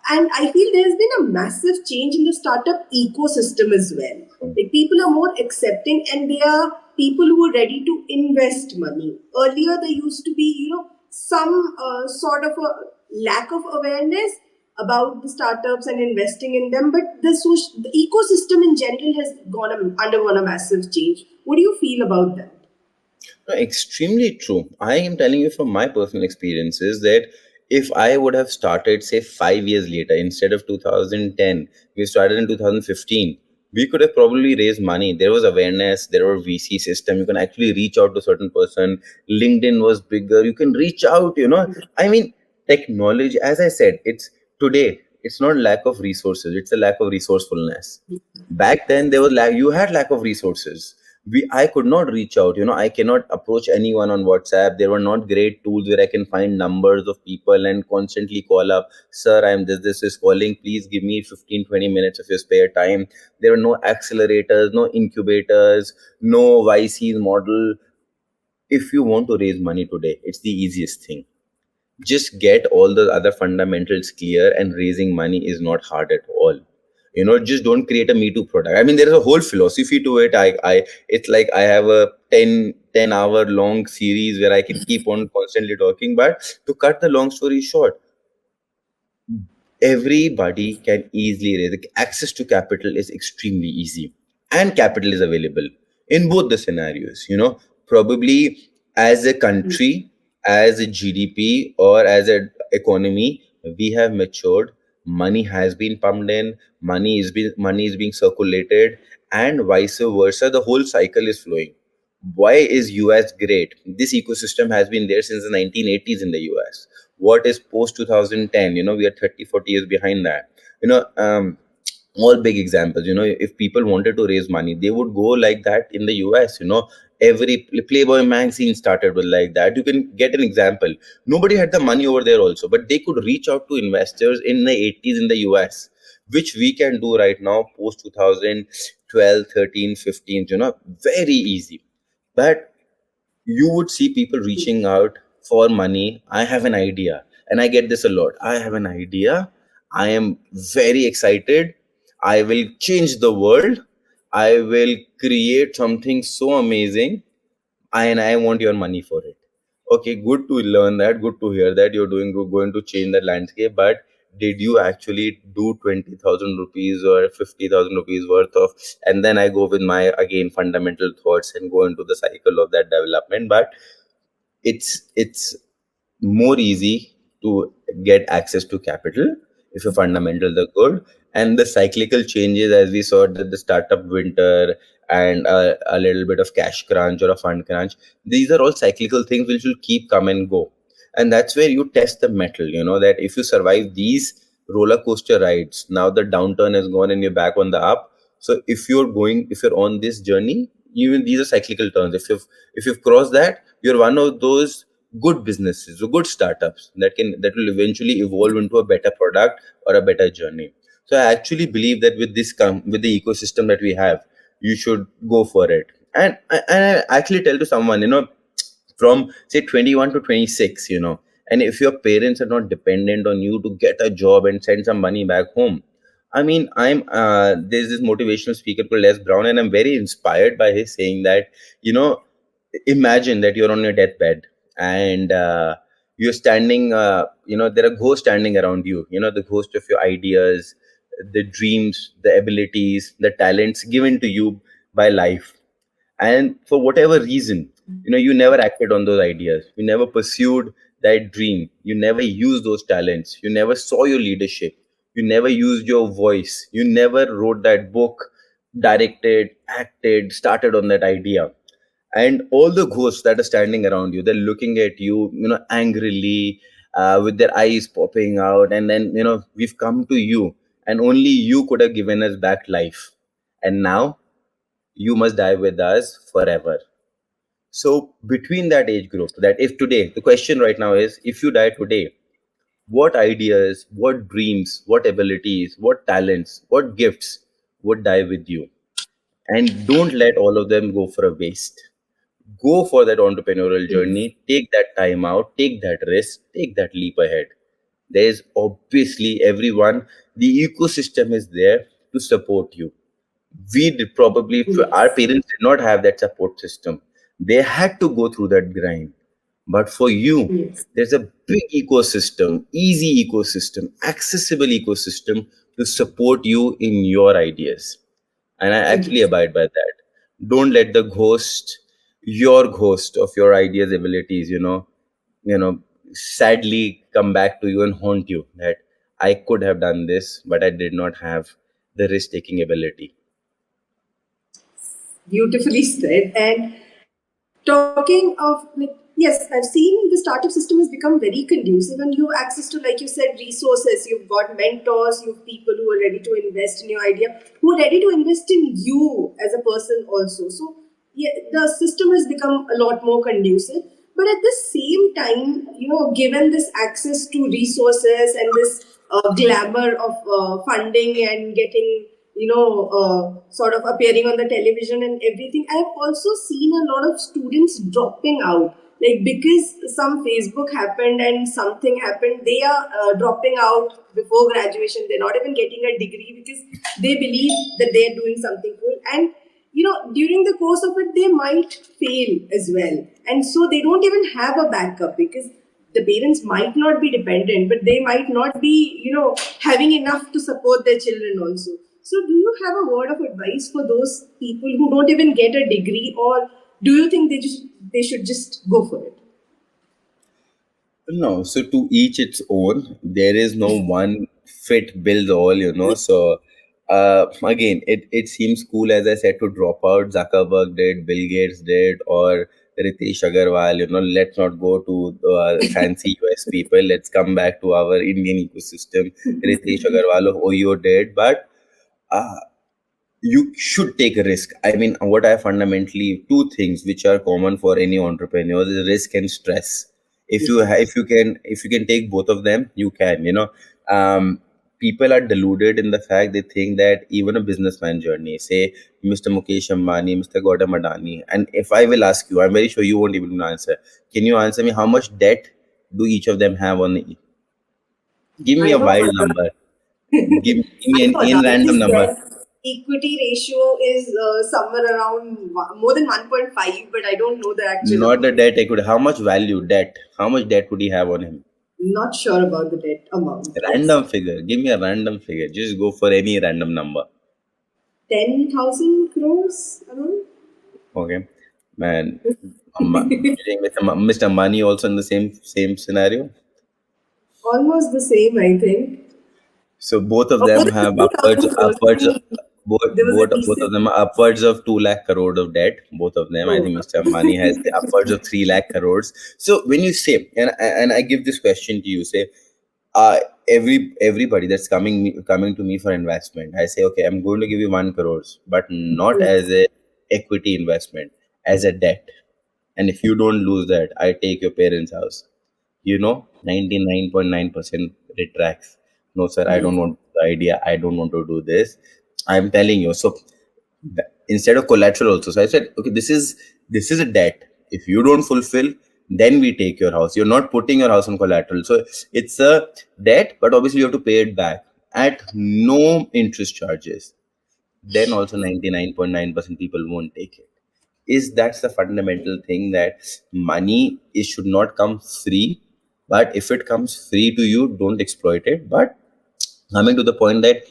and I feel there's been a massive change in the startup ecosystem as well. Like people are more accepting, and they are people who are ready to invest money. Earlier, there used to be, some sort of a lack of awareness about the startups and investing in them, but the ecosystem in general has undergone a massive change. What do you feel about that? No, extremely true. I am telling you from my personal experiences that if I would have started, say, 5 years later, instead of 2010, we started in 2015, we could have probably raised money. There was awareness, there were VC system. You can actually reach out to a certain person. LinkedIn was bigger. You can reach out, I mean, technology, as I said, it's today, it's not lack of resources, it's a lack of resourcefulness. Back then there was you had lack of resources. I could not reach out, I cannot approach anyone on WhatsApp. There were not great tools where I can find numbers of people and constantly call up, sir, I'm this is calling, please give me 15 20 minutes of your spare time. There were no accelerators, no incubators, no YC model. If you want to raise money today, it's the easiest thing. Just get all the other fundamentals clear, and raising money is not hard at all. Just don't create a me too product. I mean, there is a whole philosophy to it. I It's like I have a 10 hour long series where I can keep on constantly talking. But to cut the long story short, everybody can easily raise access to capital is extremely easy, and capital is available in both the scenarios. Probably as a country, as a GDP, or as an economy, we have matured. Money has been pumped in, money is being circulated, and vice versa. The whole cycle is flowing. Why is US great? This ecosystem has been there since the 1980s in the US. What is post 2010? We are 30, 40 years behind that. You know, um, all big examples. If people wanted to raise money, they would go like that in the US. Every Playboy magazine started with like that. You can get an example. Nobody had the money over there also, but they could reach out to investors in the 80s in the US, which we can do right now post 2012, 13, 15. Very easy. But you would see people reaching out for money. I have an idea, and I get this a lot. I have an idea. I am very excited. I will change the world. I will create something so amazing, and I want your money for it. Okay, good to learn that. Good to hear that going to change the landscape. But did you actually do 20,000 rupees or 50,000 rupees worth of? And then I go with my again fundamental thoughts and go into the cycle of that development. But it's more easy to get access to capital if your fundamentals are good. And the cyclical changes, as we saw, that the startup winter and a little bit of cash crunch or a fund crunch, these are all cyclical things which will keep come and go. And that's where you test the metal, that if you survive these roller coaster rides, now the downturn has gone and you're back on the up. So if you're on this journey, even these are cyclical turns. If you've crossed that, you're one of those good businesses or good startups that will eventually evolve into a better product or a better journey. So I actually believe that with the ecosystem that we have, you should go for it. And I actually tell to someone, from say 21 to 26, and if your parents are not dependent on you to get a job and send some money back home. I mean, there's this motivational speaker called Les Brown, and I'm very inspired by his saying that, you know imagine that you're on your deathbed, and you're standing, there are ghosts standing around you, the ghost of your ideas, the dreams, the abilities, the talents given to you by life. And for whatever reason, you never acted on those ideas, you never pursued that dream, you never used those talents, you never saw your leadership, you never used your voice, you never wrote that book, directed, acted, started on that idea. And all the ghosts that are standing around you, they're looking at you, angrily, with their eyes popping out. And then, we've come to you, and only you could have given us back life, and now you must die with us forever. So between that age group, that if today, the question right now is, if you die today, what ideas, what dreams, what abilities, what talents, what gifts would die with you? And don't let all of them go for a waste. Go for that entrepreneurial Yes. journey, take that time out, take that risk, take that leap ahead. There's obviously everyone, the ecosystem is there to support you. We did probably, our Yes. parents did not have that support system. They had to go through that grind. But for you, Yes. there's a big ecosystem, easy ecosystem, accessible ecosystem to support you in your ideas. And I actually Yes. abide by that. Don't let the ghost, your ghost of your ideas, abilities, you know, sadly come back to you and haunt you that I could have done this, but I did not have the risk taking ability. Beautifully said. And talking of, like, yes, I've seen the startup system has become very conducive, and you have access to, like you said, resources. You've got mentors, you have people who are ready to invest in your idea, who are ready to invest in you as a person also. So, yeah, the system has become a lot more conducive. But at the same time, given this access to resources and this glamour of funding and getting, sort of appearing on the television and everything, I've also seen a lot of students dropping out. Like, because some Facebook happened and something happened, they are dropping out before graduation. They're not even getting a degree because they believe that they're doing something cool. And during the course of it, they might fail as well. And so they don't even have a backup because the parents might not be dependent, but they might not be, having enough to support their children also. So, do you have a word of advice for those people who don't even get a degree, or do you think they should just go for it? No, so to each its own. There is no one fit builds all, So again, it seems cool, as I said, to drop out. Zuckerberg did, Bill Gates did, or Ritesh Agarwal. Let's not go to fancy US people. Let's come back to our Indian ecosystem. Ritesh Agarwal of OYO did, but uh, you should take a risk. I mean, what I fundamentally, two things which are common for any entrepreneur is risk and stress. If you can take both of them, you can. People are deluded in the fact they think that even a businessman journey, say Mr. Mukesh Ambani, Mr. Gautam Adani, and if I will ask you, I'm very sure you won't even answer. Can you answer me how much debt do each of them have on? Give me I a know wild Anand. number. Give me I an know in random Anand's number. debt equity ratio is somewhere around more than 1.5, but I don't know the actual Not the amount. debt equity. How much value debt? How much debt would he have on him? Not sure about the debt amount. Yes. Random figure. Give me a random figure. Just go for any random number. 10,000 crores around? Okay, man. You think Mr. Money also in the same scenario? Almost the same, I think. So both of Or more them than have 2,000 crores. I think there was a both of recent. them are upwards of 2 lakh crore of debt. Both of them, I Oh, think Mr. Ambani has upwards of 3 lakh crores. So when you say, and I give this question to you, say, uh, everybody that's coming to me for investment, I say, okay, I'm going to give you 1 crores, but not as yes. a equity investment, as a debt. And if you don't lose that, I take your parents' house. 99.9% retracts. No, sir, I Yes. don't want the idea. I don't want to do this. I'm telling you. So instead of collateral also. So I said, okay, this is a debt. If you don't fulfill, then we take your house. You're not putting your house on collateral. So it's a debt, but obviously you have to pay it back at no interest charges. Then also 99.9% people won't take it. Is that's the fundamental thing, that money is should not come free, but if it comes free to you, don't exploit it. But coming to the point that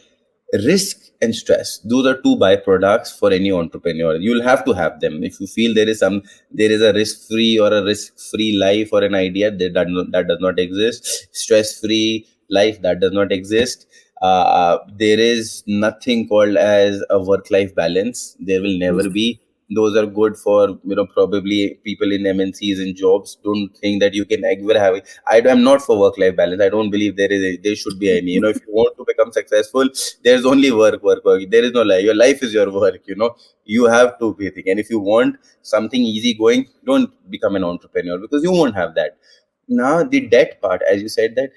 risk and stress, those are two byproducts for any entrepreneur. You'll have to have them. If you feel there is a risk free or a risk free life or an idea that does not exist, stress free life, that does not exist. There is nothing called as a work life balance. There will never be. Those are good for probably people in MNCs and jobs. Don't think that you can ever have it. I'm not for work life balance. I don't believe there should be any. If you want to become successful, there's only work. There is no life. Your life is your work. You have to be thinking. And if you want something easy going, don't become an entrepreneur, because you won't have that. Now the debt part, as you said, that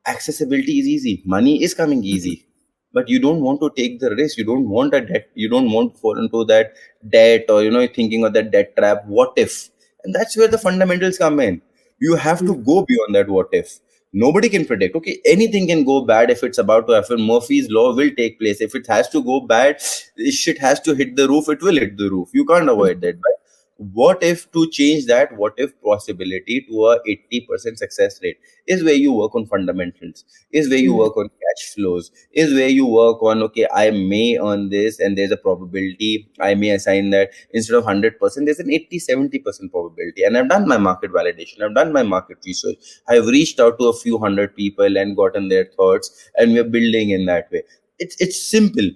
accessibility is easy, money is coming easy, but you don't want to take the risk. You don't want a debt. You don't want to fall into that debt, or thinking of that debt trap. What if? And that's where the fundamentals come in. You have to go beyond that. What if? Nobody can predict. Okay, anything can go bad if it's about to happen. Murphy's law will take place. If it has to go bad, this shit has to hit the roof. It will hit the roof. You can't avoid that. But what if to change that? What if possibility to a 80% success rate is where you work on fundamentals, is where you work on cash flows, is where you work on, okay, I may earn this and there's a probability I may assign that instead of 100%, there's an 80-70% probability. And I've done my market validation, I've done my market research, I've reached out to a few hundred people and gotten their thoughts, and we're building in that way. It's simple.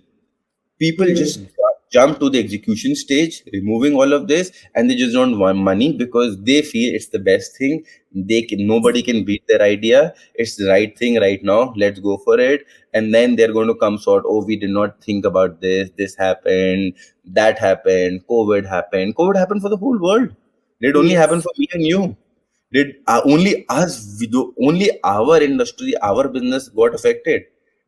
People just jump to the execution stage, removing all of this, and they just don't want money because they feel it's the best thing. Nobody can beat their idea. It's the right thing right now. Let's go for it. And then they're going to come sort. Oh, we did not think about this. This happened. That happened. COVID happened. COVID happened for the whole world. It only happened Yes. for me and you. Did only us, only our industry, our business got affected?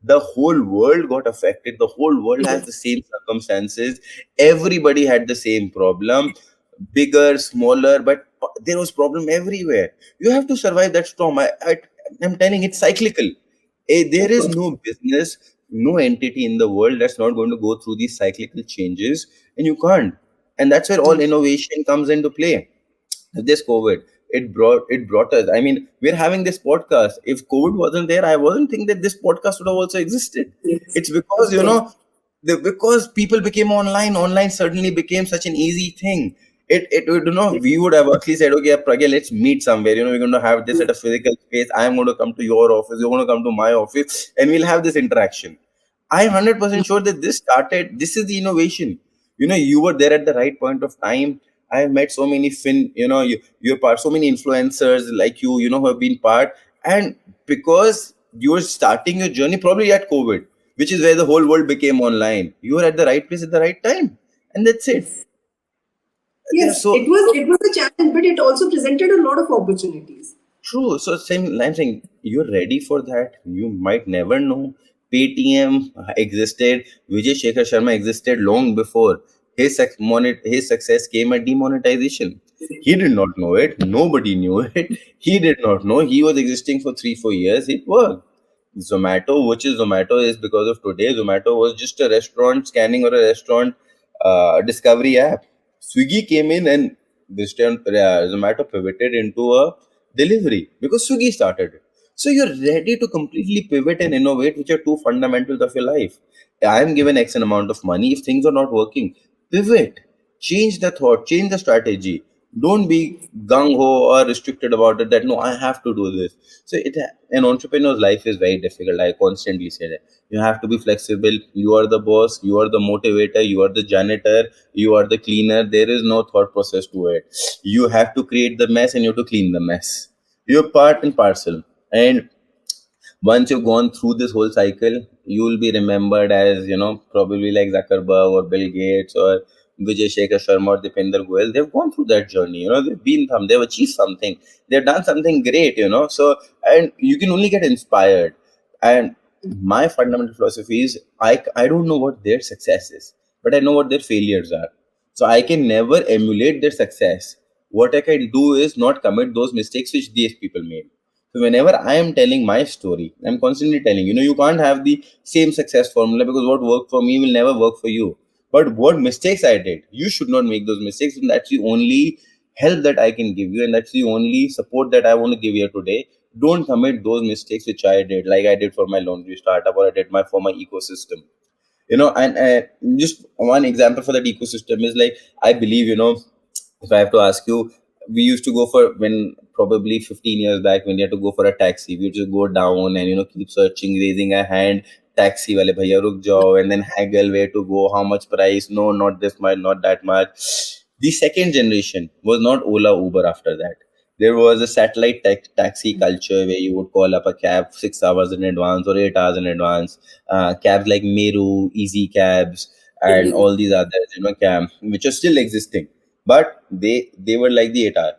The whole world got affected. The whole world has the same circumstances. Everybody had the same problem, bigger, smaller, but there was problem everywhere. You have to survive that storm. I'm telling, it's cyclical. There Of is course. no business, no entity in the world that's not going to go through these cyclical changes, and you can't. And that's where all innovation comes into play. This COVID, it brought us. I mean, we're having this podcast. If COVID wasn't there, I wasn't think that this podcast would have also existed. Yes. It's because Of course. because people became online. Online suddenly became such an easy thing. We would have actually said, okay, Pragya, let's meet somewhere. We're going to have this at a physical space. I'm going to come to your office. You're going to come to my office, and we'll have this interaction. I'm 100% sure that this is the innovation. You were there at the right point of time. I've met so many you're part, so many influencers like who have been part. And because you were starting your journey probably at COVID, which is where the whole world became online, you were at the right place at the right time. And that's it. There are Yes, so it was a challenge, but it also presented a lot of opportunities. true. So same, I'm saying you're ready for that. You might never know. Paytm existed. Vijay Shekhar Sharma existed long before his success came at demonetization. He did not know it. Nobody knew it. He did not know. He was existing for 3-4 years. It worked. Zomato, which is Zomato, is because of today. Zomato was just a restaurant scanning or a restaurant discovery app. Swiggy came in, and this time Zomato pivoted into a delivery because Swiggy started it. So you're ready to completely pivot and innovate, which are two fundamentals of your life. I am given X amount of money. If things are not working, pivot, change the thought, change the strategy. Don't be gung ho or restricted about it. That no, I have to do this. So an entrepreneur's life is very difficult. I constantly say that you have to be flexible. You are the boss. You are the motivator. You are the janitor. You are the cleaner. There is no thought process to it. You have to create the mess and you have to clean the mess. You're part and parcel. And once you've gone through this whole cycle, you will be remembered as, probably like Zuckerberg or Bill Gates or Vijay Shekhar Sharma or Dipender Goyal. They've gone through that journey, they've achieved something, they've done something great, So, and you can only get inspired. And my fundamental philosophy is I don't know what their success is, but I know what their failures are. So I can never emulate their success. What I can do is not commit those mistakes which these people made. So whenever I am telling my story, I'm constantly telling, you can't have the same success formula because what worked for me will never work for you. But what mistakes I did, you should not make those mistakes. And that's the only help that I can give you. And that's the only support that I want to give you today. Don't commit those mistakes which I did, like I did for my laundry startup or I did for my ecosystem. And just one example for that ecosystem is like, I believe, if I have to ask you, we used to go for when probably 15 years back when you had to go for a taxi, we just go down and keep searching, raising a hand, taxi wale bhaiya ruk jao, and then haggle where to go, how much price, no, not this much, not that much. The second generation was not Ola Uber after that. There was a satellite taxi culture where you would call up a cab 6 hours in advance or 8 hours in advance. Cabs like Meru, Easy Cabs, and all these others, cabs which are still existing, but they were like the 8 hour.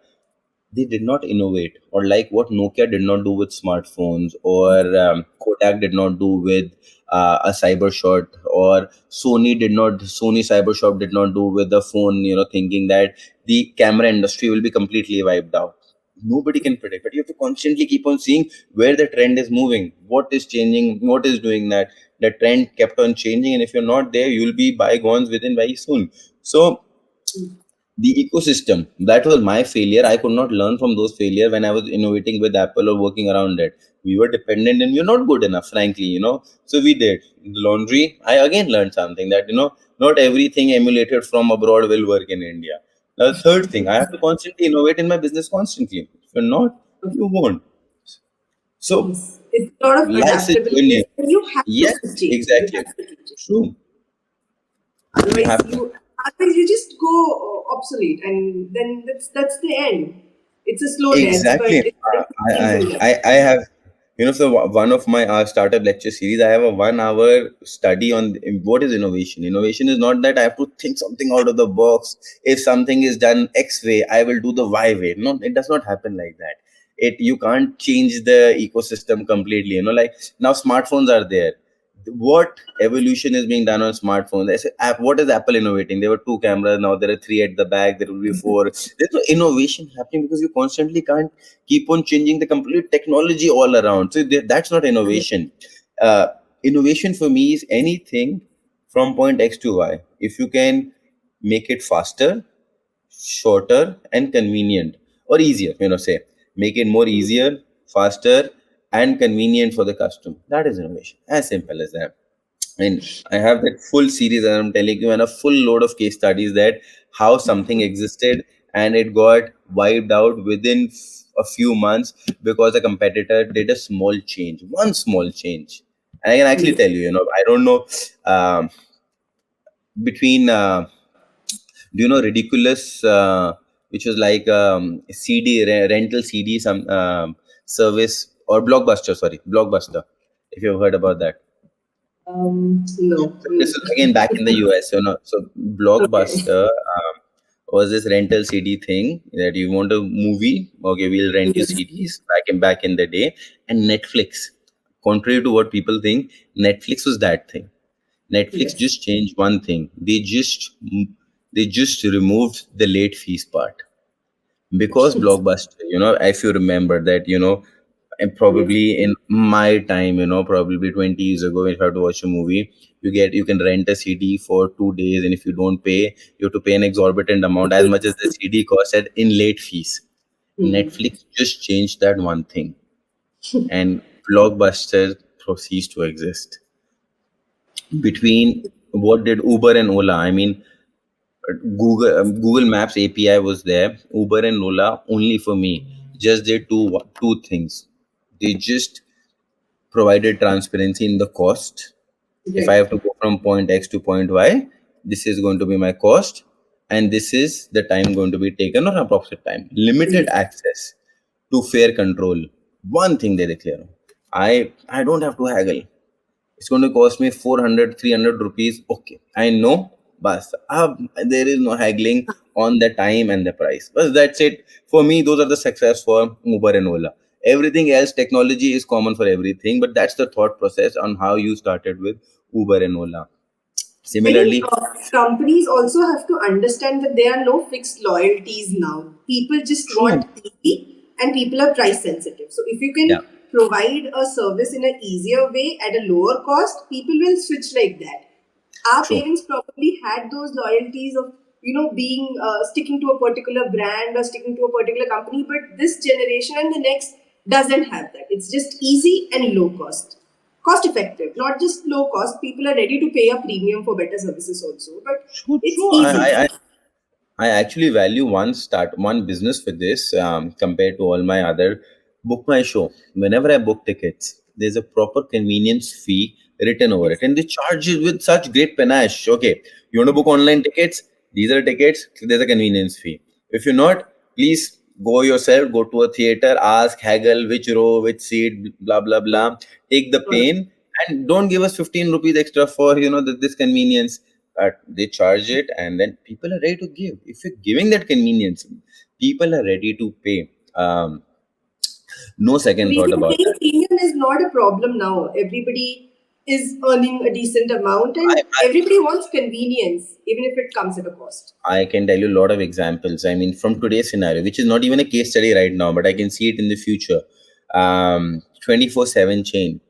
they did not innovate, or like what Nokia did not do with smartphones, or Kodak did not do with a cyber shot, or Sony cyber shot did not do with the phone, thinking that the camera industry will be completely wiped out. Nobody can predict, but you have to constantly keep on seeing where the trend is moving, what is changing, what is doing that. The trend kept on changing, and if you're not there, you'll be bygones within very soon. So the ecosystem, that was my failure. I could not learn from those failure when I was innovating with Apple or working around it. We were dependent and we're not good enough, frankly. So we did laundry. I again learned something that not everything emulated from abroad will work in India. Now the third thing, I have to constantly innovate in my business constantly. If you're not, you won't. So Yes, it's a lot of life's a adaptability, journey. and you have to Yes, change. You exactly. have to change. True. You Otherwise, have to. you just go obsolete, and then that's the end. It's a slow death, but Exactly. it's very painful death. I have, so one of my startup lecture series, I have a 1 hour study on what is innovation. Innovation is not that I have to think something out of the box. If something is done X way, I will do the Y way. No, it does not happen like that. You can't change the ecosystem completely. Like now smartphones are there. What evolution is being done on smartphones? I say, what is Apple innovating? There were two cameras, now there are three at the back, there will be four. There's no innovation happening because you constantly can't keep on changing the complete technology all around. So that's not innovation. uh, Innovation for me is anything from point X to Y. If you can make it faster, shorter, and convenient, or easier, say, make it more easier, faster, and convenient for the customer, that is innovation, as simple as that. And I have that full series that I'm telling you, and a full load of case studies that how something existed and it got wiped out within a few months because a competitor did a small change, one small change. And I can actually Yes, tell you, I don't know, um, between do you know Ridiculous, which was like CD rental CD some service, or Blockbuster, sorry, Blockbuster, if you've heard about that. no, So this no. is again back in the US. So Okay. Blockbuster was this rental CD thing that you want a movie, okay, we'll rent you Yes, CDs back in the day. And Netflix, contrary to what people think, Netflix was that thing. Netflix yes, just changed one thing. They just removed the late fees part, because Blockbuster, if you remember that, and yes, probably in my time, probably 20 years ago, if you have to watch a movie, you can rent a CD for 2 days, and if you don't pay, you have to pay an exorbitant amount, as much as the CD costed in late fees. Netflix just changed that one thing, and Blockbuster proceeds to exist. Between what did Uber and Ola? I mean, Google Maps API was there. Uber and Ola, only for me, just did two things. They just provided transparency in the cost. If I right. have to go from point X to point Y, this is going to be my cost, and this is the time going to be taken, or approximate time. Limited Yes. access to fair control. One thing they declare. I don't have to haggle. It's going to cost me 400, 300 rupees. Okay, I know. But there is no haggling on the time and the price. But that's it. For me, those are the success for Uber and Ola. Everything else, technology is common for everything. But that's the thought process on how you started with Uber and Ola. I think Similarly, companies also have to understand that there are no fixed loyalties now. People just want true. easy, and people are price sensitive. So if you Yeah, can provide a service in an easier way at a lower cost, people will switch like that. Our true. parents probably had those loyalties of being sticking to a particular brand or sticking to a particular company, but this generation and the next doesn't have that. It's just easy and low cost effective, not just low cost. People are ready to pay a premium for better services also, but True, it's true. easy. I actually value one business for this, compared to all my other. Book My Show. Whenever I book tickets, there's a proper convenience fee written over it, Yes, and they charge it with such great panache. Okay, you want to book online tickets? These are tickets. There's a convenience fee. If you're not, please go yourself. Go to a theater. Ask, haggle which row, which seat, blah blah blah. Take the correct. pain, and don't give us 15 rupees extra for this convenience. They charge it, and then people are ready to give. If you're giving that convenience, people are ready to pay. Um, no So second thought basically, about paying that. premium is not a problem now. Everybody is earning a decent amount, I, and everybody wants convenience, even if it comes at a cost. I can tell you a lot of examples. I mean, from today's scenario, which is not even a case study right now, but I can see it in the future. 24/7 chain,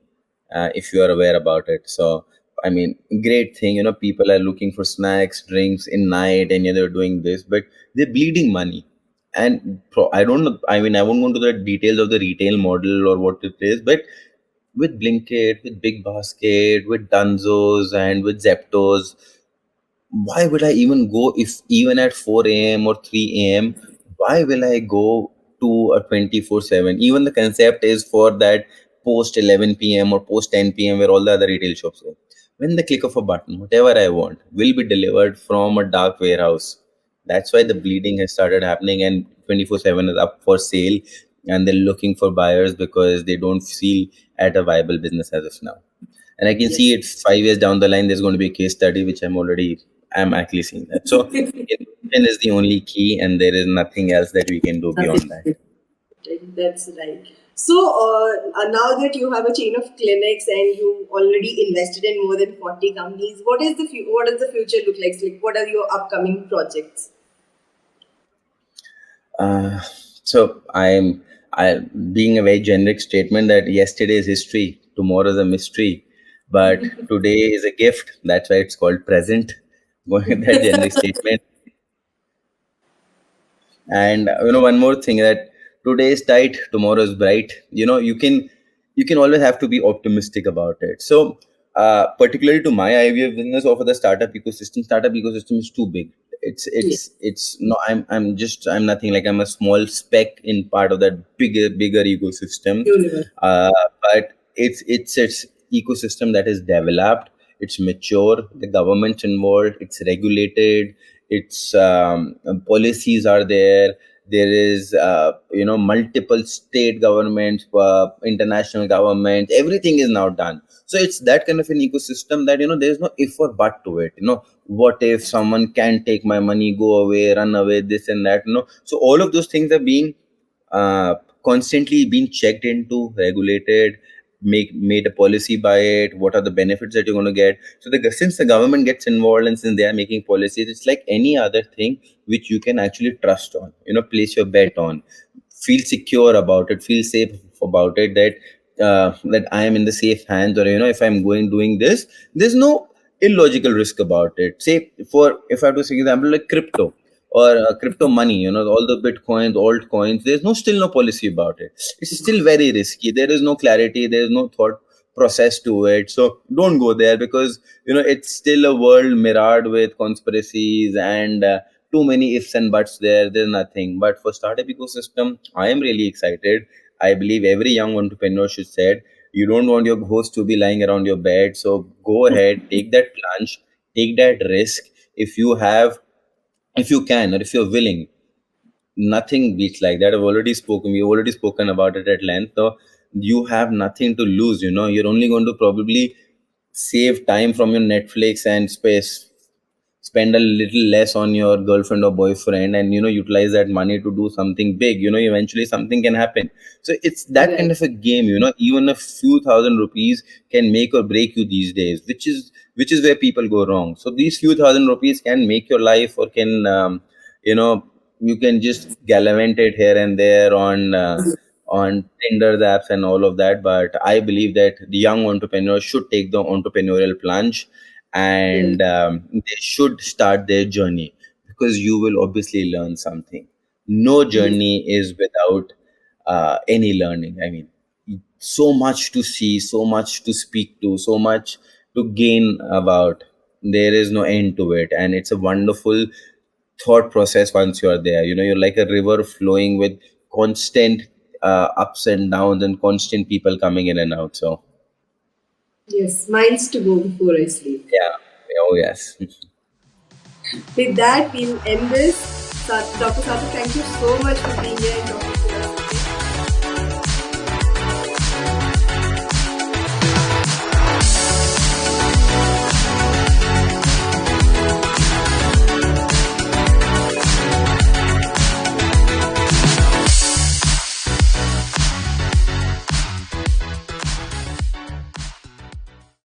if you are aware about it. So, I mean, great thing. People are looking for snacks, drinks in night, and they're doing this, but they're bleeding money. And I don't know. I mean, I won't go into the details of the retail model or what it is, but with Blinkit, with Big Basket, with Dunzos, and with Zeptos, why would I even go if even at 4 a.m. or 3 a.m.? Why will I go to a 24/7? Even the concept is for that post 11 p.m. or post 10 p.m. where all the other retail shops go. When the click of a button, whatever I want will be delivered from a dark warehouse. That's why the bleeding has started happening, and 24/7 is up for sale, and they're looking for buyers because they don't feel at a viable business as of now. And I can see Yes. it 5 years down the line. There's going to be a case study, which I'm actually seeing that. So innovation is the only key, and there is nothing else that we can do beyond that. Nothing. That's right. So now that you have a chain of clinics and you already invested in more than 40 companies, what does the future look like? Like, what are your upcoming projects? Uh, so I being a very generic statement that yesterday is history, tomorrow is a mystery, but today is a gift. That's why it's called present. Going with that generic statement. And one more thing, that today is tight, tomorrow is bright. You can always have to be optimistic about it. So particularly to my IVF business, or for the startup ecosystem is too big. Yes. It's no, I'm nothing. Like, I'm a small speck in part of that bigger ecosystem. Universe. But it's ecosystem that is developed, it's mature, the government's involved, it's regulated, its policies are there. There is multiple state governments, international governments, everything is now done. So it's that kind of an ecosystem that there's no if or but to it. What if someone can take my money, go away, run away, this and that. So all of those things are being uh, constantly being checked into, regulated, make made a policy by it. What are the benefits that you're going to get? So since the government gets involved, and since they are making policies, it's like any other thing which you can actually trust on. Place your bet on, feel secure about it, feel safe about it, that I am in the safe hands, or if I'm going doing this, there's no illogical risk about it. Say, for if I have to say example like crypto or crypto money, all the bitcoins, altcoins, there's still no policy about it. It's still very risky. There is no clarity, there is no thought process to it. So don't go there, because it's still a world mirrored with conspiracies and too many ifs and buts. There's nothing. But for startup ecosystem, I am really excited. I believe every young entrepreneur should say, you don't want your host to be lying around your bed, so go ahead, take that plunge, take that risk. If you have, if you can, or if you're willing, nothing beats like that. We've already spoken about it at length. So you have nothing to lose. You're only going to probably save time from your Netflix and space, spend a little less on your girlfriend or boyfriend, and utilize that money to do something big. Eventually something can happen. So it's that kind Right. of a game. Even a few thousand rupees can make or break you these days, which is where people go wrong. So these few thousand rupees can make your life, or can you know you can just gallivant it here and there on Tinder apps and all of that. But I believe that the young entrepreneurs should take the entrepreneurial plunge, Right. and they should start their journey, because you will obviously learn something. No Yes. journey is without any learning. I mean, so much to see, so much to speak to, so much to gain about. There is no end to it, and it's a wonderful thought process once you are there. You're like a river flowing with constant ups and downs, and constant people coming in and out. So Yes. Miles to go before I sleep. yeah, oh yes. With that, we'll end this. Dr. Sato, thank you so much for being here and talking to